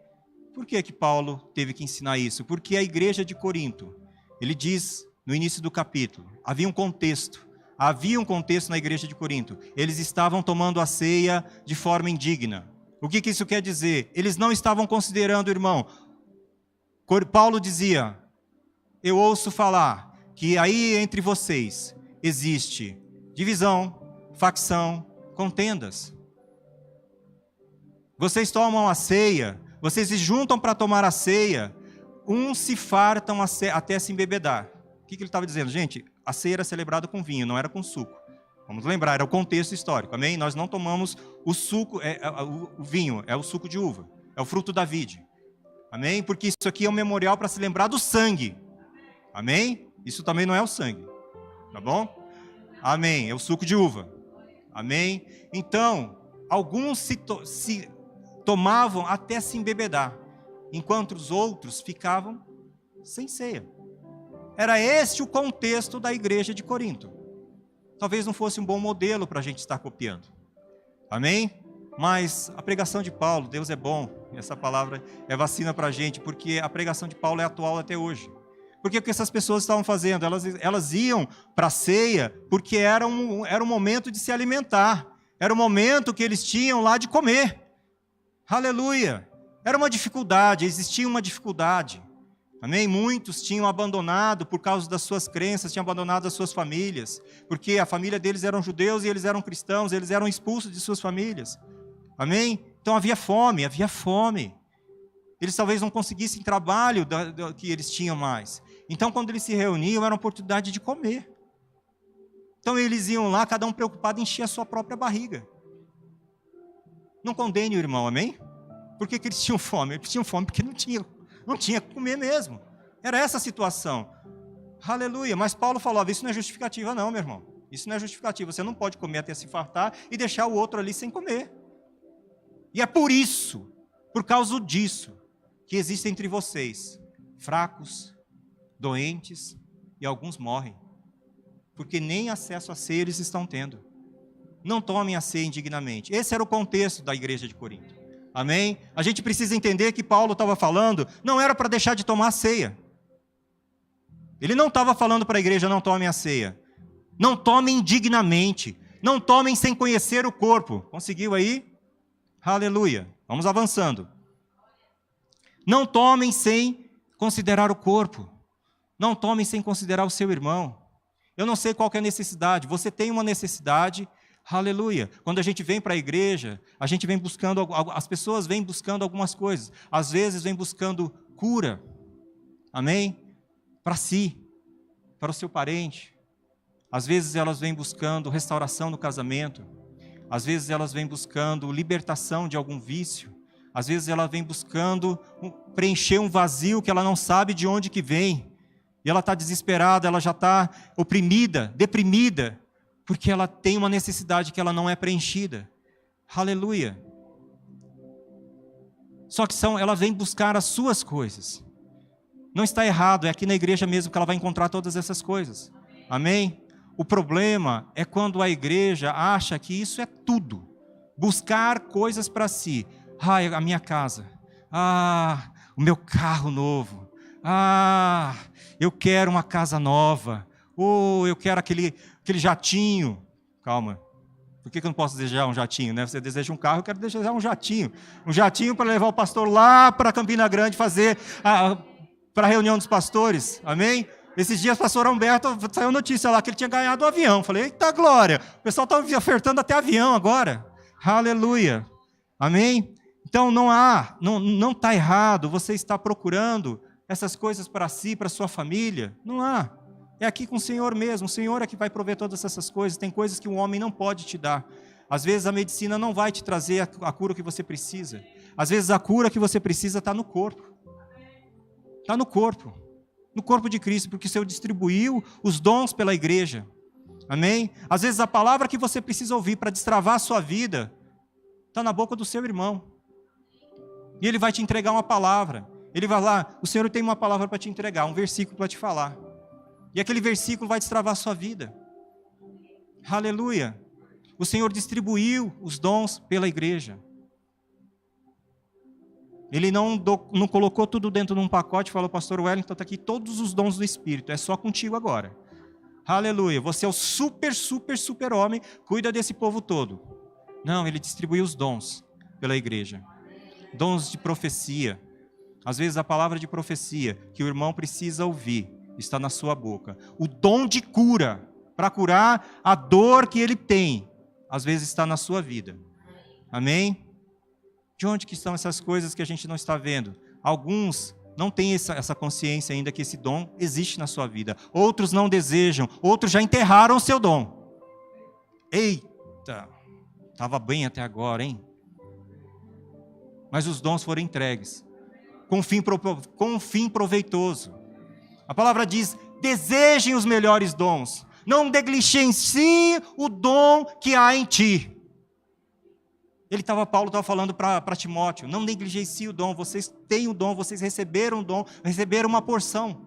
Por que Paulo teve que ensinar isso? Porque a igreja de Corinto, ele diz no início do capítulo, havia um contexto na igreja de Corinto. Eles estavam tomando a ceia de forma indigna. O que isso quer dizer? Eles não estavam considerando, irmão. Paulo dizia, eu ouço falar que aí entre vocês existe divisão, facção, contendas. Vocês tomam a ceia, vocês se juntam para tomar a ceia, uns se fartam até se embebedar. O que ele estava dizendo? Gente, a ceia era celebrada com vinho, não era com suco. Vamos lembrar, era o contexto histórico, amém? Nós não tomamos o suco, o vinho, é o suco de uva, é o fruto da vide, amém? Porque isso aqui é um memorial para se lembrar do sangue, amém? Isso também não é o sangue, tá bom? Amém, é o suco de uva, amém? Então, alguns se tomavam até se embebedar, enquanto os outros ficavam sem ceia. Era este o contexto da igreja de Corinto. Talvez não fosse um bom modelo para a gente estar copiando. Amém? Mas a pregação de Paulo, Deus é bom. Essa palavra é vacina para a gente, porque a pregação de Paulo é atual até hoje. Porque o que essas pessoas estavam fazendo? Elas iam para a ceia porque era um momento de se alimentar. Era o momento que eles tinham lá de comer. Aleluia! Era uma dificuldade, existia uma dificuldade. Amém? Muitos tinham abandonado por causa das suas crenças, tinham abandonado as suas famílias, porque a família deles eram judeus e eles eram cristãos, eles eram expulsos de suas famílias. Amém? Então havia fome, havia fome. Eles talvez não conseguissem trabalho que eles tinham mais. Então quando eles se reuniam, era uma oportunidade de comer. Então eles iam lá, cada um preocupado em encher a sua própria barriga. Não condene o irmão, amém? Por que eles tinham fome? Eles tinham fome porque não tinha que comer mesmo. Era essa a situação. Aleluia. Mas Paulo falava, isso não é justificativa não, meu irmão. Isso não é justificativa. Você não pode comer até se fartar e deixar o outro ali sem comer. E é por causa disso, que existe entre vocês fracos, doentes e alguns morrem. Porque nem acesso à ceia eles estão tendo. Não tomem a ceia indignamente. Esse era o contexto da igreja de Corinto. Amém? A gente precisa entender que Paulo estava falando, não era para deixar de tomar a ceia. Ele não estava falando para a igreja, não tomem a ceia. Não tomem indignamente. Não tomem sem conhecer o corpo. Conseguiu aí? Aleluia. Vamos avançando. Não tomem sem considerar o corpo. Não tomem sem considerar o seu irmão. Eu não sei qual que é a necessidade. Você tem uma necessidade. Aleluia. Quando a gente vem para a igreja, a gente vem buscando, as pessoas vêm buscando algumas coisas. Às vezes vêm buscando cura. Amém? Para si, para o seu parente. Às vezes elas vêm buscando restauração no casamento. Às vezes elas vêm buscando libertação de algum vício. Às vezes ela vem buscando preencher um vazio que ela não sabe de onde que vem. E ela está desesperada, ela já está oprimida, deprimida. Porque ela tem uma necessidade que ela não é preenchida. Aleluia. Só que ela vem buscar as suas coisas. Não está errado, é aqui na igreja mesmo que ela vai encontrar todas essas coisas. Amém? O problema é quando a igreja acha que isso é tudo. Buscar coisas para si. A minha casa. O meu carro novo. Eu quero uma casa nova. Eu quero aquele jatinho. Calma. Por que eu não posso desejar um jatinho, né? Você deseja um carro, eu quero desejar um jatinho. Um jatinho para levar o pastor lá para Campina Grande fazer para a reunião dos pastores. Amém? Esses dias o pastor Humberto saiu notícia lá que ele tinha ganhado um avião. Falei, eita glória. O pessoal está ofertando até avião agora. Aleluia. Amém? Então não está errado você estar procurando essas coisas para si, para sua família. Não há. É aqui com o Senhor mesmo. O Senhor é que vai prover todas essas coisas. Tem coisas que o homem não pode te dar. Às vezes a medicina não vai te trazer a cura que você precisa. Às vezes a cura que você precisa está no corpo. Está no corpo. No corpo de Cristo, porque o Senhor distribuiu os dons pela igreja. Amém? Às vezes a palavra que você precisa ouvir para destravar a sua vida está na boca do seu irmão. E ele vai te entregar uma palavra. Ele vai lá, o Senhor tem uma palavra para te entregar, um versículo para te falar. E aquele versículo vai destravar a sua vida. Aleluia. O Senhor distribuiu os dons pela igreja. Ele não colocou tudo dentro de um pacote e falou, pastor Wellington, está aqui todos os dons do Espírito, é só contigo agora. Aleluia. Você é o super homem, cuida desse povo todo. Não, ele distribuiu os dons pela igreja. Dons de profecia. Às vezes a palavra de profecia que o irmão precisa ouvir está na sua boca. O dom de cura, para curar a dor que ele tem, às vezes está na sua vida. Amém? De onde que estão essas coisas que a gente não está vendo? Alguns não têm essa consciência ainda que esse dom existe na sua vida. Outros não desejam, outros já enterraram o seu dom. Eita, estava bem até agora, hein? Mas os dons foram entregues, com um fim proveitoso. A palavra diz, desejem os melhores dons, não negligencie o dom que há em ti. Paulo estava falando para Timóteo, não negligencie o dom, vocês têm o dom, vocês receberam o dom, receberam uma porção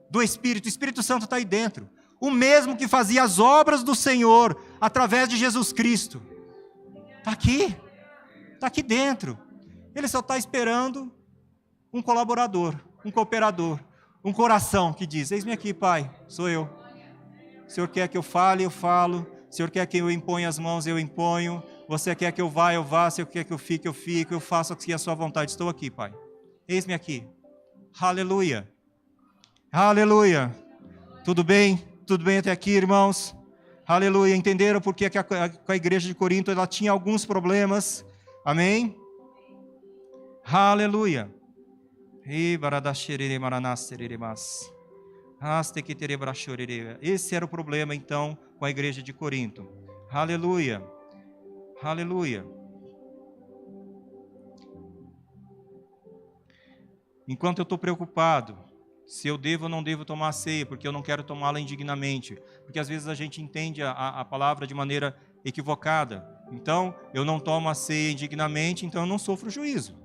do Espírito, o Espírito Santo está aí dentro. O mesmo que fazia as obras do Senhor, através de Jesus Cristo. Está aqui dentro. Ele só está esperando um colaborador, um cooperador, um coração que diz, eis-me aqui, Pai, sou eu. O Senhor quer que eu fale, eu falo. O Senhor quer que eu imponha as mãos, eu imponho. Você quer que eu vá, eu vá. O Senhor quer que eu fique, eu fico. Eu faço aqui a sua vontade. Estou aqui, Pai. Eis-me aqui. Aleluia. Aleluia. Tudo bem? Tudo bem até aqui, irmãos? Aleluia. Entenderam por que a igreja de Corinto ela tinha alguns problemas? Amém? Aleluia. Esse era o problema, então, com a igreja de Corinto. Aleluia. Aleluia. Enquanto eu estou preocupado, se eu devo ou não devo tomar a ceia, porque eu não quero tomá-la indignamente, porque às vezes a gente entende a palavra de maneira equivocada. Então, eu não tomo a ceia indignamente, então eu não sofro juízo.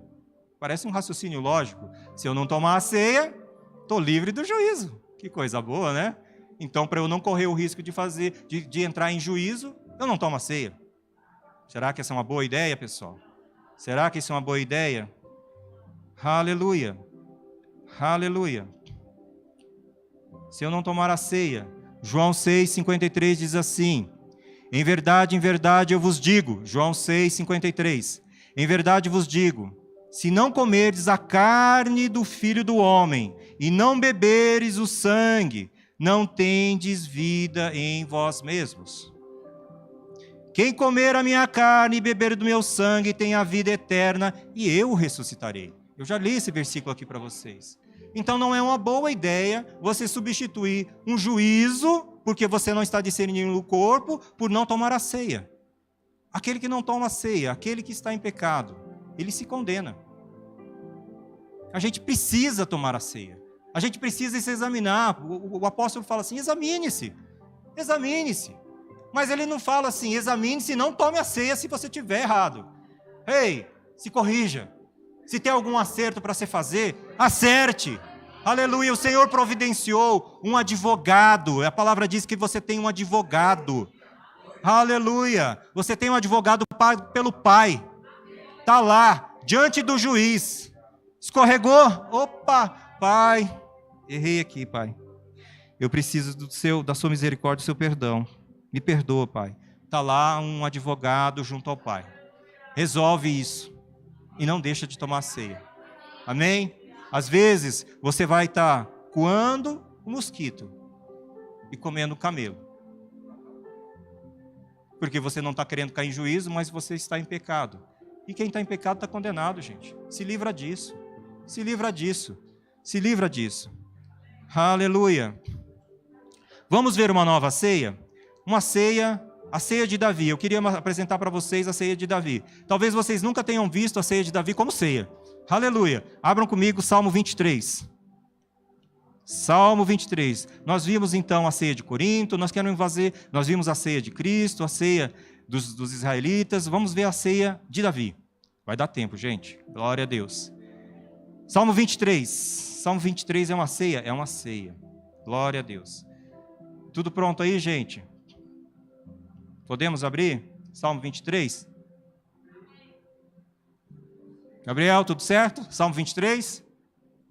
Parece um raciocínio lógico. Se eu não tomar a ceia, estou livre do juízo. Que coisa boa, né? Então, para eu não correr o risco de entrar em juízo, eu não tomo a ceia. Será que essa é uma boa ideia, pessoal? Será que isso é uma boa ideia? Aleluia. Aleluia. Se eu não tomar a ceia, João 6,53 diz assim, em verdade eu vos digo, João 6,53, em verdade vos digo, se não comerdes a carne do Filho do Homem e não beberes o sangue, não tendes vida em vós mesmos. Quem comer a minha carne e beber do meu sangue tem a vida eterna e eu o ressuscitarei. Eu já li esse versículo aqui para vocês. Então não é uma boa ideia você substituir um juízo, porque você não está discernindo o corpo, por não tomar a ceia. Aquele que não toma a ceia, aquele que está em pecado, ele se condena. A gente precisa tomar a ceia. A gente precisa se examinar. O apóstolo fala assim, examine-se. Examine-se. Mas ele não fala assim, examine-se e não tome a ceia se você estiver errado. Ei, se corrija. Se tem algum acerto para se fazer, acerte. Aleluia, o Senhor providenciou um advogado. A palavra diz que você tem um advogado. Aleluia, você tem um advogado pelo Pai. Está lá, diante do juiz. Escorregou? Opa, Pai, errei aqui, Pai. Eu preciso da sua misericórdia, do seu perdão. Me perdoa, Pai. Está lá um advogado junto ao Pai. Resolve isso. E não deixa de tomar ceia. Amém? Às vezes, você vai estar coando o mosquito e comendo o camelo. Porque você não está querendo cair em juízo, mas você está em pecado. E quem está em pecado está condenado, gente. Se livra disso. Se livra disso. Se livra disso. Aleluia. Vamos ver uma nova ceia? Uma ceia, a ceia de Davi. Eu queria apresentar para vocês a ceia de Davi. Talvez vocês nunca tenham visto a ceia de Davi como ceia. Aleluia. Abram comigo Salmo 23. Salmo 23. Nós vimos então a ceia de Corinto, nós vimos a ceia de Cristo, a ceia dos israelitas. Vamos ver a ceia de Davi. Vai dar tempo, gente. Glória a Deus. Salmo 23. Salmo 23 é uma ceia? É uma ceia. Glória a Deus. Tudo pronto aí, gente? Podemos abrir? Salmo 23? Gabriel, tudo certo? Salmo 23?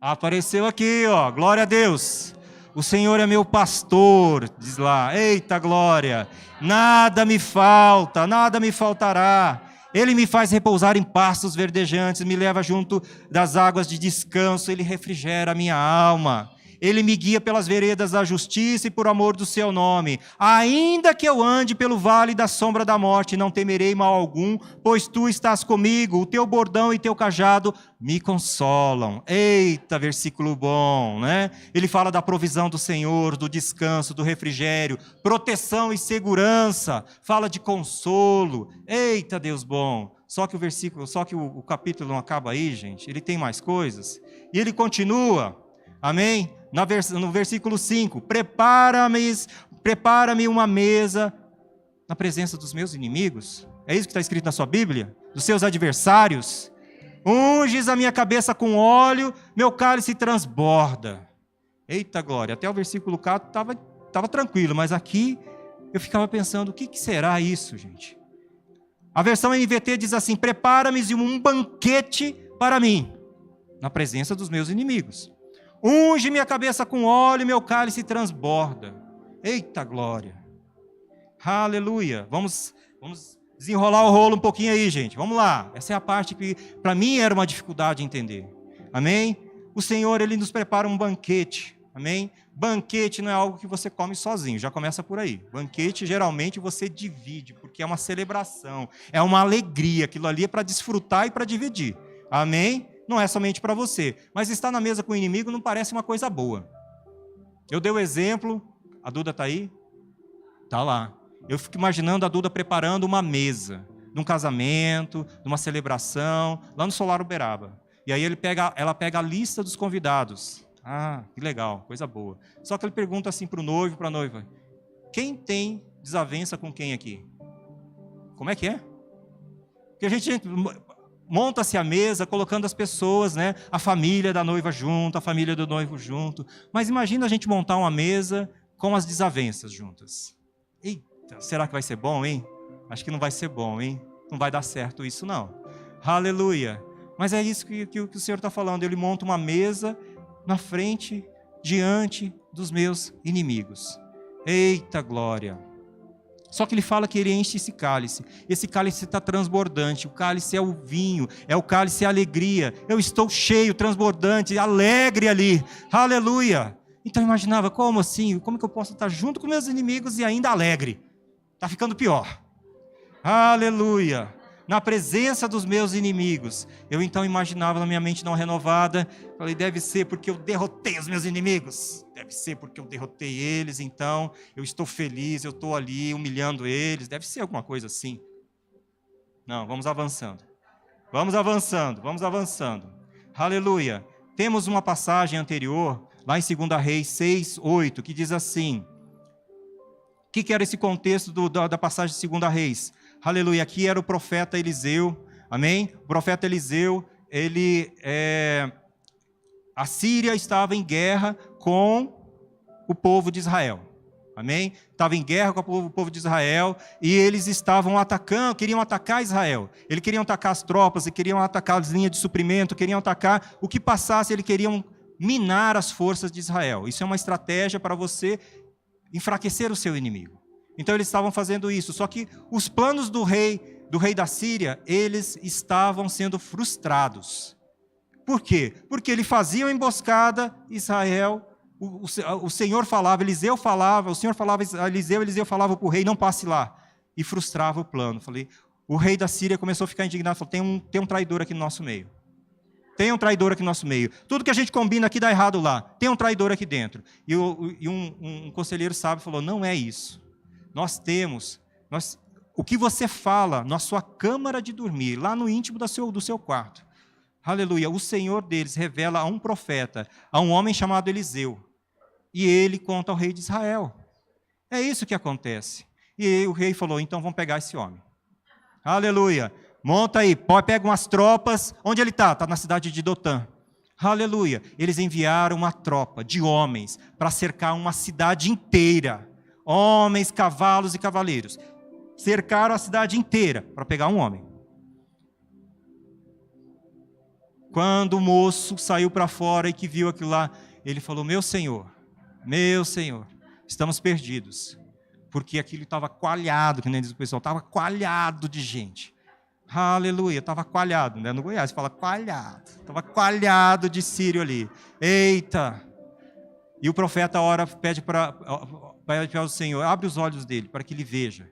Apareceu aqui, ó. Glória a Deus. O Senhor é meu pastor, diz lá. Eita glória. Nada me falta, nada me faltará. Ele me faz repousar em pastos verdejantes, me leva junto das águas de descanso, ele refrigera a minha alma. Ele me guia pelas veredas da justiça e por amor do seu nome. Ainda que eu ande pelo vale da sombra da morte, não temerei mal algum, pois tu estás comigo, o teu bordão e teu cajado me consolam. Eita, versículo bom, né? Ele fala da provisão do Senhor, do descanso, do refrigério, proteção e segurança, fala de consolo. Eita, Deus bom. Só que o capítulo não acaba aí, gente. Ele tem mais coisas. E ele continua, amém? No versículo 5, prepara-me uma mesa na presença dos meus inimigos. É isso que está escrito na sua Bíblia? Dos seus adversários. Unges a minha cabeça com óleo, meu cálice transborda. Eita glória, até o versículo 4 estava tranquilo, mas aqui eu ficava pensando, o que será isso, gente? A versão NVT diz assim, prepara-me um banquete para mim, na presença dos meus inimigos. Unge minha cabeça com óleo, meu cálice transborda. Eita glória. Aleluia. Vamos desenrolar o rolo um pouquinho aí, gente. Vamos lá. Essa é a parte que para mim era uma dificuldade entender. Amém? O Senhor, Ele nos prepara um banquete. Amém? Banquete não é algo que você come sozinho, já começa por aí. Banquete, geralmente, você divide, porque é uma celebração, é uma alegria. Aquilo ali é para desfrutar e para dividir. Amém? Não é somente para você. Mas estar na mesa com o inimigo não parece uma coisa boa. Eu dei o exemplo, a Duda está aí? Está lá. Eu fico imaginando a Duda preparando uma mesa, num casamento, numa celebração, lá no Solar Uberaba. E aí ela pega a lista dos convidados. Ah, que legal, coisa boa. Só que ele pergunta assim para o noivo, para a noiva, quem tem desavença com quem aqui? Como é que é? Porque a gente monta-se a mesa colocando as pessoas, né? A família da noiva junto, a família do noivo junto. Mas imagina a gente montar uma mesa com as desavenças juntas. Eita, será que vai ser bom, hein? Acho que não vai ser bom, hein? Não vai dar certo isso, não. Aleluia. Mas é isso que o Senhor está falando. Ele monta uma mesa na frente, diante dos meus inimigos. Eita glória! Só que ele fala que ele enche esse cálice. Esse cálice está transbordante. O cálice é o vinho, o cálice é a alegria. Eu estou cheio, transbordante, alegre ali. Aleluia! Então eu imaginava, como assim? Como que eu posso estar junto com meus inimigos e ainda alegre? Está ficando pior. Aleluia! Na presença dos meus inimigos. Eu então imaginava na minha mente não renovada, falei, deve ser porque eu derrotei os meus inimigos, deve ser porque eu derrotei eles, então eu estou feliz, eu estou ali humilhando eles, deve ser alguma coisa assim. Não, vamos avançando. Aleluia. Temos uma passagem anterior, lá em 2 Reis 6, 8, que diz assim, o que era esse contexto da passagem de 2 Reis? Aleluia, aqui era o profeta Eliseu, amém? O profeta Eliseu, a Síria estava em guerra com o povo de Israel, amém? Estava em guerra com o povo de Israel e eles estavam queriam atacar Israel. Eles queriam atacar as tropas, queriam atacar as linhas de suprimento, queriam atacar o que passasse, eles queriam minar as forças de Israel. Isso é uma estratégia para você enfraquecer o seu inimigo. Então eles estavam fazendo isso, só que os planos do rei da Síria, eles estavam sendo frustrados. Por quê? Porque ele fazia uma emboscada, Israel, o Senhor falava, Eliseu falava, o Senhor falava a Eliseu falava para o rei, não passe lá, e frustrava o plano. Falei, o rei da Síria começou a ficar indignado, falou, tem um traidor aqui no nosso meio. Tem um traidor aqui no nosso meio. Tudo que a gente combina aqui dá errado lá. Tem um traidor aqui dentro. E um conselheiro sábio falou, não é isso. O que você fala na sua câmara de dormir, lá no íntimo do seu quarto, aleluia, o Senhor deles revela a um profeta, a um homem chamado Eliseu, e ele conta ao rei de Israel. É isso que acontece. E o rei falou, então vamos pegar esse homem. Aleluia, monta aí, pega umas tropas, onde ele está? Está na cidade de Dotã. Aleluia, eles enviaram uma tropa de homens para cercar uma cidade inteira. Homens, cavalos e cavaleiros. Cercaram a cidade inteira para pegar um homem. Quando o moço saiu para fora e que viu aquilo lá, ele falou, meu senhor, estamos perdidos. Porque aquilo estava coalhado, que nem diz o pessoal, estava coalhado de gente. Aleluia, estava coalhado, né? No Goiás fala coalhado. Estava coalhado de sírio ali. Eita! E o profeta ora, pede ao Senhor, abre os olhos dele, para que ele veja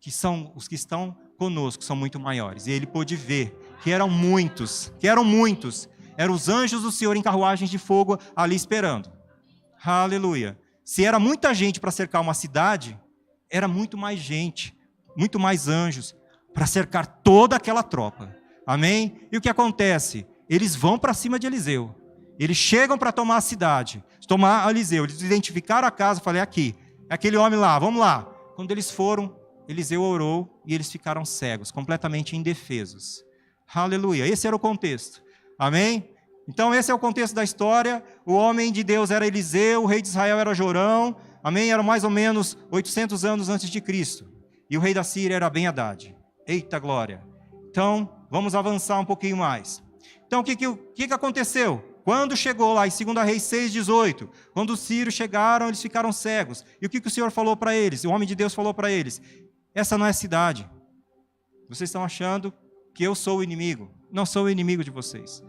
que são os que estão conosco, são muito maiores. E ele pôde ver que eram muitos, eram os anjos do Senhor em carruagens de fogo ali esperando. Aleluia. Se era muita gente para cercar uma cidade, era muito mais gente, muito mais anjos, para cercar toda aquela tropa. Amém? E o que acontece? Eles vão para cima de Eliseu. Eles chegam para tomar a cidade, tomar Eliseu. Eles identificaram a casa, falei, aqui, é aquele homem lá, vamos lá. Quando eles foram, Eliseu orou e eles ficaram cegos, completamente indefesos. Aleluia, esse era o contexto. Amém? Então esse é o contexto da história. O homem de Deus era Eliseu, o rei de Israel era Jorão. Amém? Eram mais ou menos 800 anos antes de Cristo. E o rei da Síria era Ben-Hadad. Eita glória! Então, vamos avançar um pouquinho mais. Então, o que aconteceu? Quando chegou lá em 2 Reis 6,18, quando os sírios chegaram, eles ficaram cegos. E o que o Senhor falou para eles? O homem de Deus falou para eles, essa não é cidade. Vocês estão achando que eu sou o inimigo. Não sou o inimigo de vocês.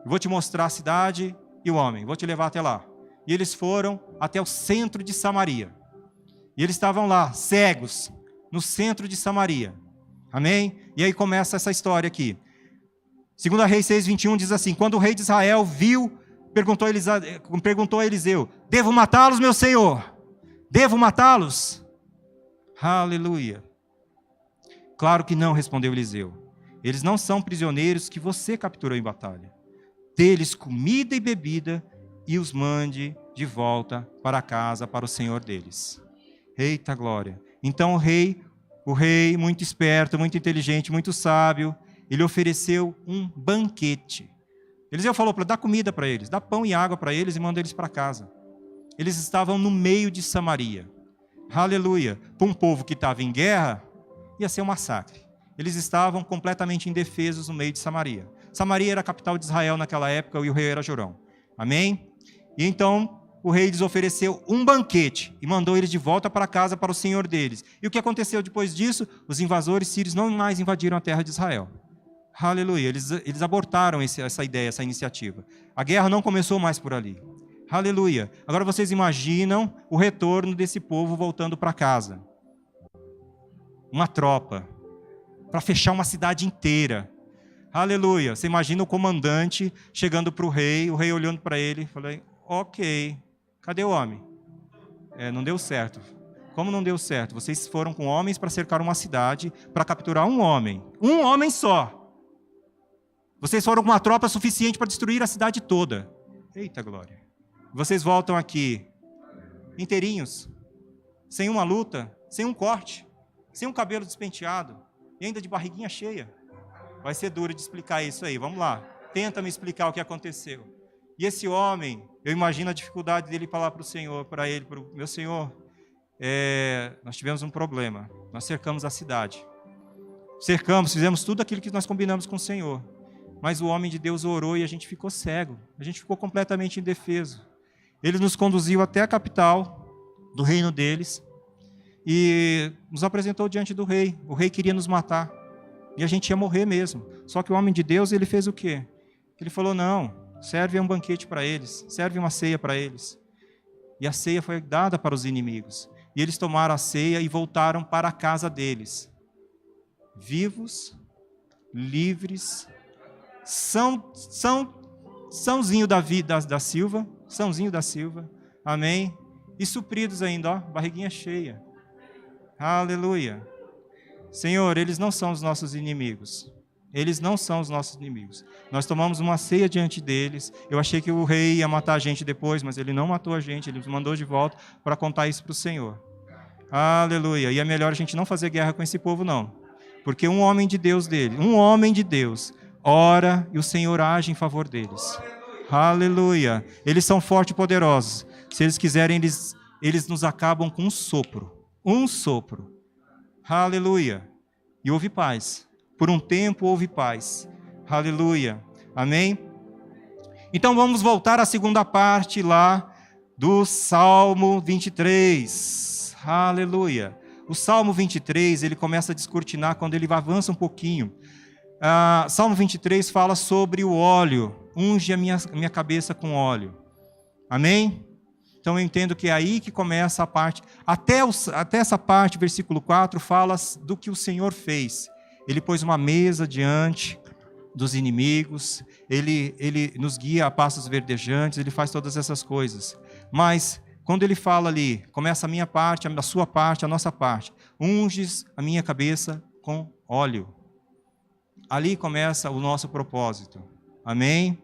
Eu vou te mostrar a cidade e o homem, vou te levar até lá. E eles foram até o centro de Samaria. E eles estavam lá, cegos, no centro de Samaria. Amém? E aí começa essa história aqui. 2 Reis 6,21 diz assim, quando o rei de Israel viu, perguntou a Eliseu, devo matá-los, meu senhor? Devo matá-los? Aleluia. Claro que não, respondeu Eliseu. Eles não são prisioneiros que você capturou em batalha. Dê-lhes comida e bebida e os mande de volta para casa, para o senhor deles. Eita glória. Então o rei, muito esperto, muito inteligente, muito sábio, ele ofereceu um banquete. Eliseu falou para dar comida para eles, dá pão e água para eles e manda eles para casa. Eles estavam no meio de Samaria. Aleluia. Para um povo que estava em guerra, ia ser um massacre. Eles estavam completamente indefesos no meio de Samaria. Samaria era a capital de Israel naquela época e o rei era Jorão. Amém? E então o rei lhes ofereceu um banquete e mandou eles de volta para casa, para o senhor deles. E o que aconteceu depois disso? Os invasores sírios não mais invadiram a terra de Israel. Aleluia, eles abortaram essa ideia, essa iniciativa. A guerra não começou mais por ali. Aleluia. Agora vocês imaginam o retorno desse povo voltando para casa. Uma tropa, para fechar uma cidade inteira. Aleluia. Você imagina o comandante chegando para o rei olhando para ele, falei, ok, cadê o homem? Não deu certo. Como não deu certo? Vocês foram com homens para cercar uma cidade, para capturar um homem só. Vocês foram com uma tropa suficiente para destruir a cidade toda. Eita glória. Vocês voltam aqui inteirinhos, sem uma luta, sem um corte, sem um cabelo despenteado e ainda de barriguinha cheia. Vai ser duro de explicar isso aí. Vamos lá. Tenta me explicar o que aconteceu. E esse homem, eu imagino a dificuldade dele falar para o Senhor, para ele, para o meu Senhor, nós tivemos um problema. Nós cercamos a cidade. Fizemos tudo aquilo que nós combinamos com o Senhor. Mas o homem de Deus orou e a gente ficou cego. A gente ficou completamente indefeso. Ele nos conduziu até a capital do reino deles e nos apresentou diante do rei. O rei queria nos matar e a gente ia morrer mesmo. Só que o homem de Deus, ele fez o quê? Ele falou, não, serve um banquete para eles, serve uma ceia para eles. E a ceia foi dada para os inimigos. E eles tomaram a ceia e voltaram para a casa deles. Vivos, livres, Sãozinho da Silva, amém? E supridos ainda, ó, barriguinha cheia. Aleluia. Senhor, eles não são os nossos inimigos. Nós tomamos uma ceia diante deles. Eu achei que o rei ia matar a gente depois, mas ele não matou a gente, ele nos mandou de volta para contar isso para o Senhor. Aleluia. E é melhor a gente não fazer guerra com esse povo, não. Porque um homem de Deus, ora e o Senhor age em favor deles. Aleluia. Eles são fortes e poderosos. Se eles quiserem, eles nos acabam com um sopro. Aleluia. E houve paz. Por um tempo houve paz. Aleluia. Amém? Então vamos voltar à segunda parte lá do Salmo 23. Aleluia. O Salmo 23, ele começa a descortinar quando ele avança um pouquinho. Salmo 23 fala sobre o óleo. Unge a minha cabeça com óleo. Amém? Então eu entendo que é aí que começa a parte, até essa parte, versículo 4, fala do que o Senhor fez. Ele pôs uma mesa diante dos inimigos, ele nos guia a passos verdejantes, ele faz todas essas coisas. Mas quando ele fala ali, começa a minha parte, a sua parte, a nossa parte, unges a minha cabeça com óleo. Ali começa o nosso propósito. Amém?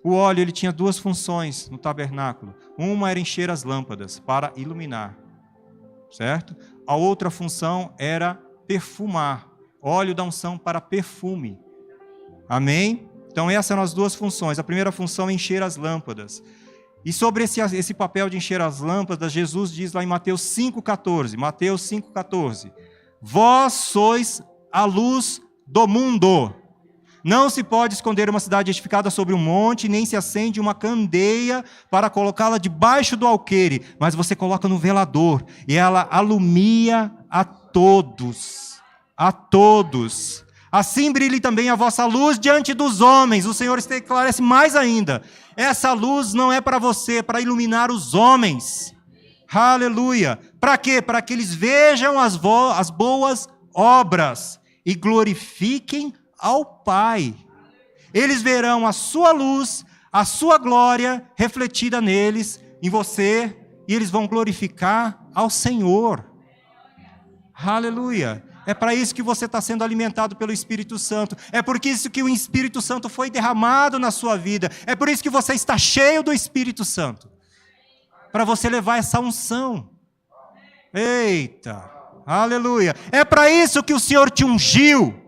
O óleo ele tinha duas funções no tabernáculo. Uma era encher as lâmpadas para iluminar, certo? A outra função era perfumar. Óleo da unção para perfume. Amém? Então essas eram as duas funções. A primeira função é encher as lâmpadas. E sobre esse papel de encher as lâmpadas, Jesus diz lá em Mateus 5,14. Mateus 5,14. Vós sois a luz do mundo. Não se pode esconder uma cidade edificada sobre um monte, nem se acende uma candeia para colocá-la debaixo do alqueire, mas você coloca no velador, e ela alumia a todos. A todos. Assim brilhe também a vossa luz diante dos homens. O Senhor esclarece mais ainda. Essa luz não é para você, é para iluminar os homens. Aleluia. Para quê? Para que eles vejam as boas obras e glorifiquem ao Pai. Eles verão a sua luz, a sua glória refletida neles, em você, e eles vão glorificar ao Senhor. Aleluia. É para isso que você está sendo alimentado pelo Espírito Santo. É por isso que o Espírito Santo foi derramado na sua vida. É por isso que você está cheio do Espírito Santo. Para você levar essa unção. Eita, aleluia. É para isso que o Senhor te ungiu.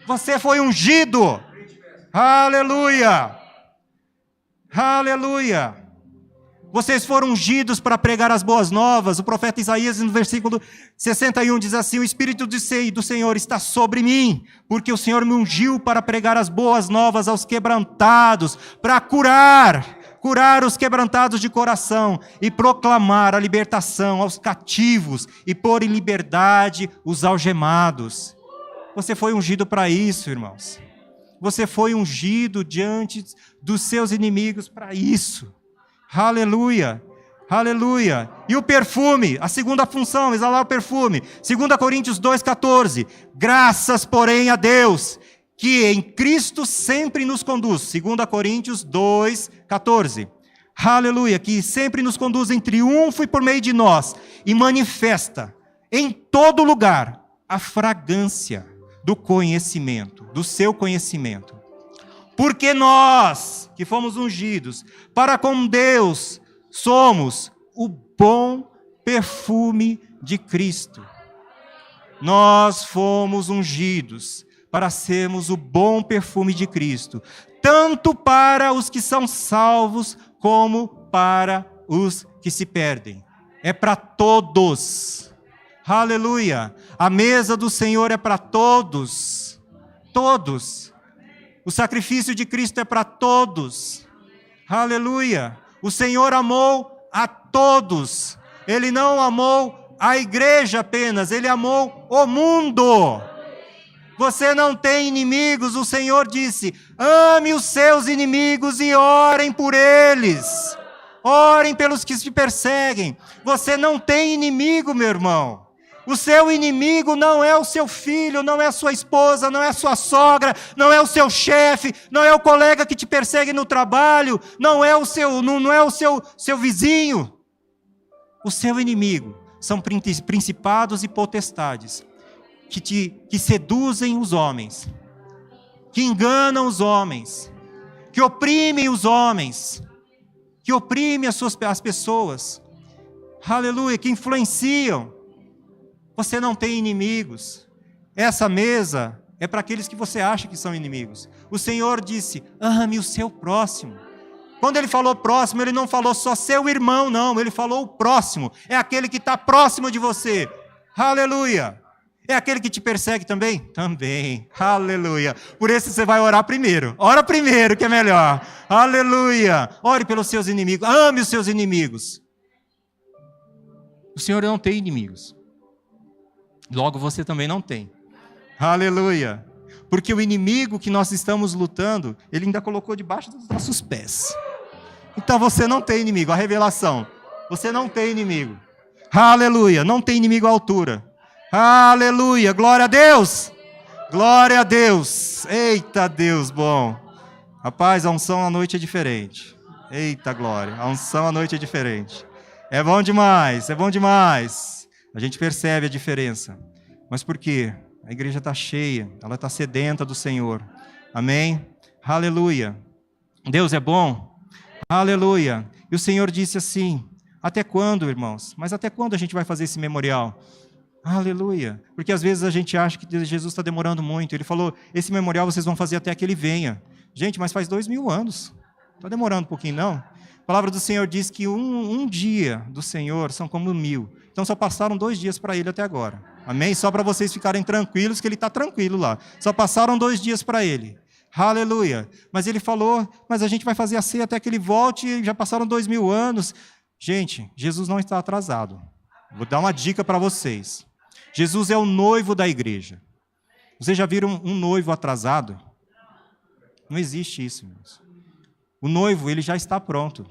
Você foi ungido. Aleluia. Aleluia. Vocês foram ungidos para pregar as boas novas. O profeta Isaías, no versículo 61, diz assim: o Espírito do Senhor está sobre mim, porque o Senhor me ungiu para pregar as boas novas aos quebrantados, para curar os quebrantados de coração e proclamar a libertação aos cativos e pôr em liberdade os algemados. Você foi ungido para isso, irmãos. Você foi ungido diante dos seus inimigos para isso. Aleluia, aleluia. E o perfume, a segunda função, exalar o perfume. 2 Coríntios 2,14. Graças, porém, a Deus, que em Cristo sempre nos conduz. 2 Coríntios 2,14. Aleluia, que sempre nos conduz em triunfo e por meio de nós, e manifesta em todo lugar a fragrância do conhecimento, do seu conhecimento. Porque nós, que fomos ungidos, para com Deus, somos o bom perfume de Cristo. Nós fomos ungidos para sermos o bom perfume de Cristo, tanto para os que são salvos, como para os que se perdem. É para todos. Aleluia. A mesa do Senhor é para todos. Todos. O sacrifício de Cristo é para todos. Aleluia. O Senhor amou a todos. Ele não amou a igreja apenas, Ele amou o mundo. Você não tem inimigos, o Senhor disse: ame os seus inimigos e orem por eles. Orem pelos que te perseguem. Você não tem inimigo, meu irmão. O seu inimigo não é o seu filho, não é a sua esposa, não é a sua sogra, não é o seu chefe, não é o colega que te persegue no trabalho, não é o seu vizinho. O seu inimigo são principados e potestades que seduzem os homens, que enganam os homens, que oprimem os homens, que oprimem as pessoas. Aleluia, que influenciam. Você não tem inimigos. Essa mesa é para aqueles que você acha que são inimigos. O Senhor disse: ame o seu próximo. Quando Ele falou próximo, Ele não falou só seu irmão, não. Ele falou o próximo. É aquele que está próximo de você. Aleluia. É aquele que te persegue também? Também. Aleluia. Por isso você vai orar primeiro. Ora primeiro, que é melhor. Aleluia. Ore pelos seus inimigos. Ame os seus inimigos. O Senhor não tem inimigos. Logo você também não tem. Aleluia. Porque o inimigo que nós estamos lutando, Ele ainda colocou debaixo dos nossos pés. Então você não tem inimigo. A revelação: Você não tem inimigo. Aleluia, não tem inimigo à altura. Aleluia, glória a Deus. Glória a Deus. Eita Deus bom. Rapaz, a unção à noite é diferente. Eita glória, a unção à noite é diferente. É bom demais, é bom demais. A gente percebe a diferença. Mas por quê? A igreja está cheia, ela está sedenta do Senhor. Amém? Aleluia. Deus é bom. Aleluia. E o Senhor disse assim: até quando, irmãos? Mas até quando a gente vai fazer esse memorial? Aleluia. Porque às vezes a gente acha que Jesus está demorando muito. Ele falou: esse memorial vocês vão fazer até que ele venha. Gente, mas faz 2000 anos. Está demorando um pouquinho, não? A palavra do Senhor diz que um dia do Senhor são como 1000. Então só passaram 2 dias para ele até agora. Amém? Só para vocês ficarem tranquilos, que ele está tranquilo lá. Só passaram 2 dias para ele. Aleluia. Mas ele falou: mas a gente vai fazer a ceia até que ele volte, já passaram 2000 anos. Gente, Jesus não está atrasado. Vou dar uma dica para vocês. Jesus é o noivo da igreja. Vocês já viram um noivo atrasado? Não existe isso, irmãos. O noivo, ele já está pronto.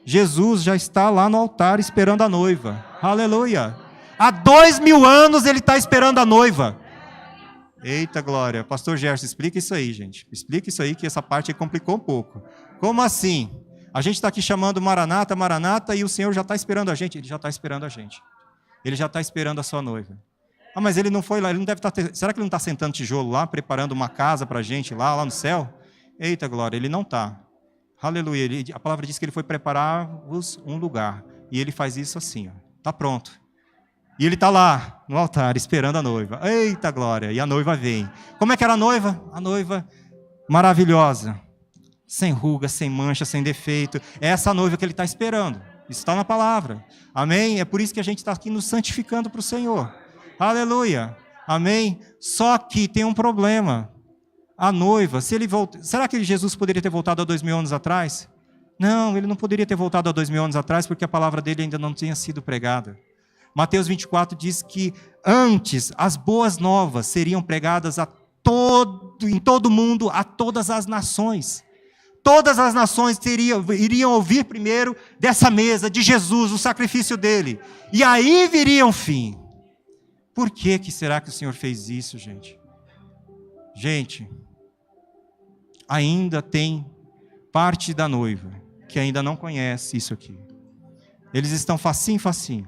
Jesus já está lá no altar esperando a noiva. Aleluia. Há 2000 anos ele está esperando a noiva. Eita glória. Pastor Gerson, explica isso aí, gente. Explica isso aí, que essa parte complicou um pouco. Como assim? A gente está aqui chamando Maranata, Maranata, e o Senhor já está esperando a gente. Ele já está esperando a gente. Ele já está esperando a sua noiva. Ah, mas ele não foi lá, ele não deve estar... Será que ele não está sentando tijolo lá, preparando uma casa para a gente lá no céu? Eita glória, ele não está. Aleluia. A palavra diz que ele foi preparar-vos um lugar. E ele faz isso assim, está pronto. E ele está lá, no altar, esperando a noiva. Eita glória, e a noiva vem. Como é que era a noiva? A noiva maravilhosa. Sem ruga, sem mancha, sem defeito. É essa noiva que ele está esperando. Isso está na palavra. Amém? É por isso que a gente está aqui nos santificando para o Senhor. Aleluia. Amém? Só que tem um problema. A noiva, se ele volta, será que Jesus poderia ter voltado há 2000 anos atrás? Não, ele não poderia ter voltado há 2000 anos atrás, porque a palavra dele ainda não tinha sido pregada. Mateus 24 diz que antes as boas novas seriam pregadas em todo o mundo, a todas as nações. Todas as nações iriam ouvir primeiro dessa mesa, de Jesus, o sacrifício dele. E aí viria um fim. Por que será que o Senhor fez isso, gente? Gente, ainda tem parte da noiva que ainda não conhece isso aqui. Eles estão facinho, facinho.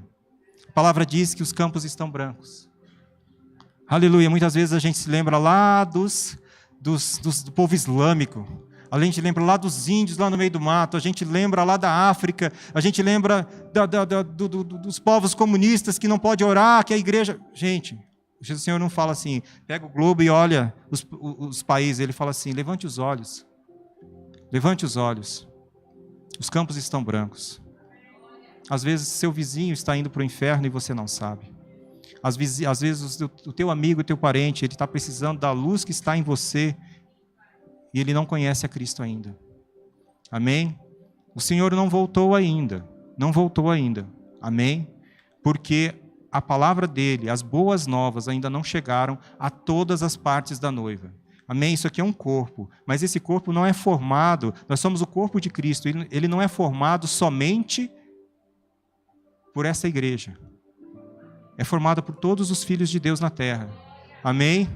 A palavra diz que os campos estão brancos. Aleluia. Muitas vezes a gente se lembra lá do povo islâmico. A gente lembra lá dos índios, lá no meio do mato. A gente lembra lá da África. A gente lembra dos povos comunistas que não pode orar, que a igreja... Gente, o Senhor não fala assim, pega o globo e olha os países. Ele fala assim, levante os olhos. Levante os olhos. Os campos estão brancos. Às vezes seu vizinho está indo para o inferno e você não sabe. Às vezes o teu amigo, o teu parente, ele está precisando da luz que está em você e ele não conhece a Cristo ainda. Amém? O Senhor não voltou ainda. Não voltou ainda. Amém? Porque a palavra dele, as boas novas ainda não chegaram a todas as partes da noiva. Amém? Isso aqui é um corpo, mas esse corpo não é formado, nós somos o corpo de Cristo, ele não é formado somente por essa igreja. É formado por todos os filhos de Deus na terra. Amém?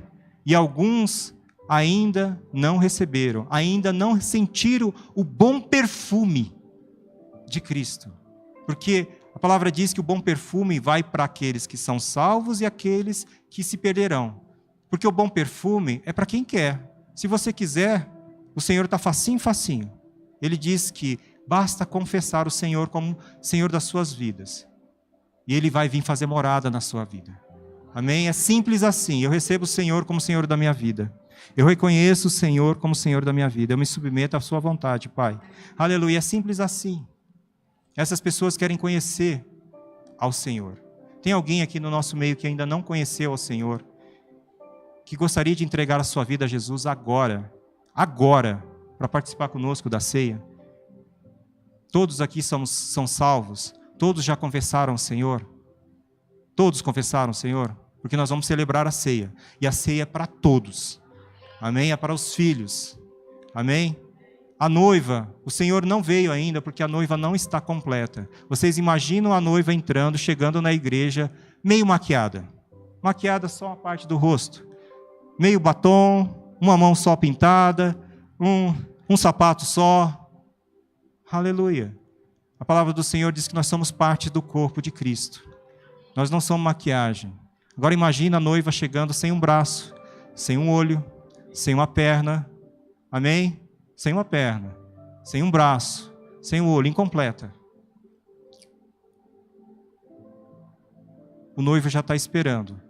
E alguns ainda não receberam, ainda não sentiram o bom perfume de Cristo. Porque a palavra diz que o bom perfume vai para aqueles que são salvos e aqueles que se perderão. Porque o bom perfume é para quem quer. Se você quiser, o Senhor está facinho, facinho. Ele diz que basta confessar o Senhor como Senhor das suas vidas. E Ele vai vir fazer morada na sua vida. Amém? É simples assim. Eu recebo o Senhor como Senhor da minha vida. Eu reconheço o Senhor como Senhor da minha vida. Eu me submeto à sua vontade, Pai. Aleluia. É simples assim. Essas pessoas querem conhecer ao Senhor. Tem alguém aqui no nosso meio que ainda não conheceu ao Senhor, que gostaria de entregar a sua vida a Jesus agora, para participar conosco da ceia? Todos aqui são salvos? Todos já confessaram o Senhor? Todos confessaram o Senhor? Porque nós vamos celebrar a ceia. E a ceia é para todos. Amém? É para os filhos. Amém? A noiva, o Senhor não veio ainda porque a noiva não está completa. Vocês imaginam a noiva entrando, chegando na igreja, meio maquiada. Maquiada só a parte do rosto. Meio batom, uma mão só pintada, um sapato só. Aleluia. A palavra do Senhor diz que nós somos parte do corpo de Cristo. Nós não somos maquiagem. Agora imagina a noiva chegando sem um braço, sem um olho, sem uma perna. Amém? Sem uma perna, sem um braço, sem um olho, incompleta. O noivo já está esperando.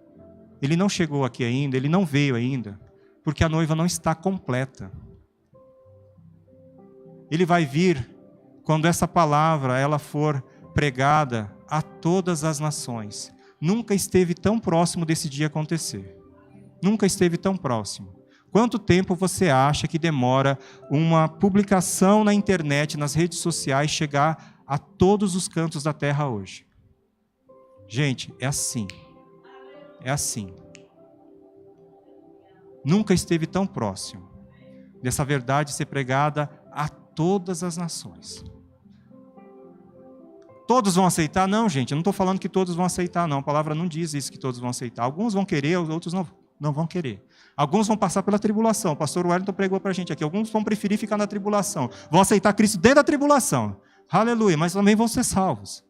Ele não chegou aqui ainda, ele não veio ainda, porque a noiva não está completa. Ele vai vir quando essa palavra ela for pregada a todas as nações. Nunca esteve tão próximo desse dia acontecer. Nunca esteve tão próximo. Quanto tempo você acha que demora uma publicação na internet, nas redes sociais, chegar a todos os cantos da terra hoje? Gente, é assim. É assim. Nunca esteve tão próximo dessa verdade ser pregada a todas as nações. Todos vão aceitar? Não, gente, eu não estou falando que todos vão aceitar, não. A palavra não diz isso, que todos vão aceitar. Alguns vão querer, os outros não vão querer. Alguns vão passar pela tribulação. O pastor Wellington pregou para a gente aqui. Alguns vão preferir ficar na tribulação. Vão aceitar Cristo dentro da tribulação. Aleluia. Mas também vão ser salvos.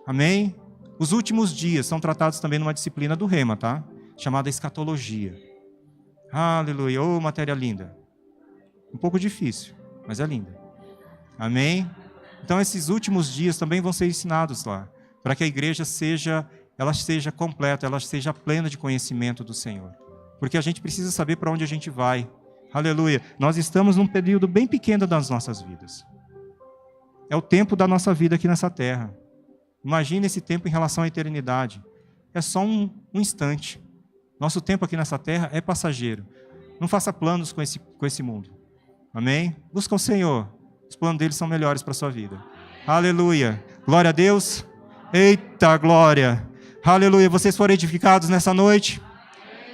Amém? Os últimos dias são tratados também numa disciplina do Rema, tá? Chamada escatologia. Aleluia. Oh, matéria linda. Um pouco difícil, mas é linda. Amém? Então esses últimos dias também vão ser ensinados lá. Para que a igreja seja completa, ela seja plena de conhecimento do Senhor. Porque a gente precisa saber para onde a gente vai. Aleluia. Nós estamos num período bem pequeno das nossas vidas. É o tempo da nossa vida aqui nessa terra. Imagine esse tempo em relação à eternidade. É só um instante. Nosso tempo aqui nessa terra é passageiro. Não faça planos com esse mundo. Amém? Busca o Senhor. Os planos dele são melhores para a sua vida. Aleluia. Glória a Deus. Eita glória. Aleluia. Vocês foram edificados nessa noite?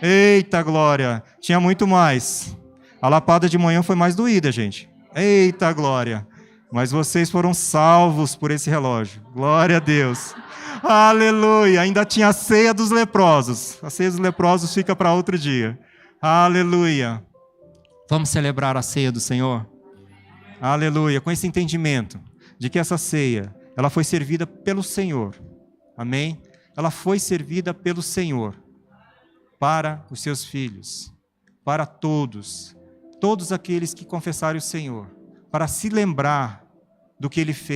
Eita glória. Tinha muito mais. A lapada de manhã foi mais doída, gente. Eita glória. Mas vocês foram salvos por esse relógio. Glória a Deus. Aleluia. Ainda tinha a ceia dos leprosos. A ceia dos leprosos fica para outro dia. Aleluia. Vamos celebrar a ceia do Senhor? Aleluia. Com esse entendimento de que essa ceia, ela foi servida pelo Senhor. Amém? Ela foi servida pelo Senhor para os seus filhos, para todos aqueles que confessarem o Senhor, para se lembrar do que Ele fez.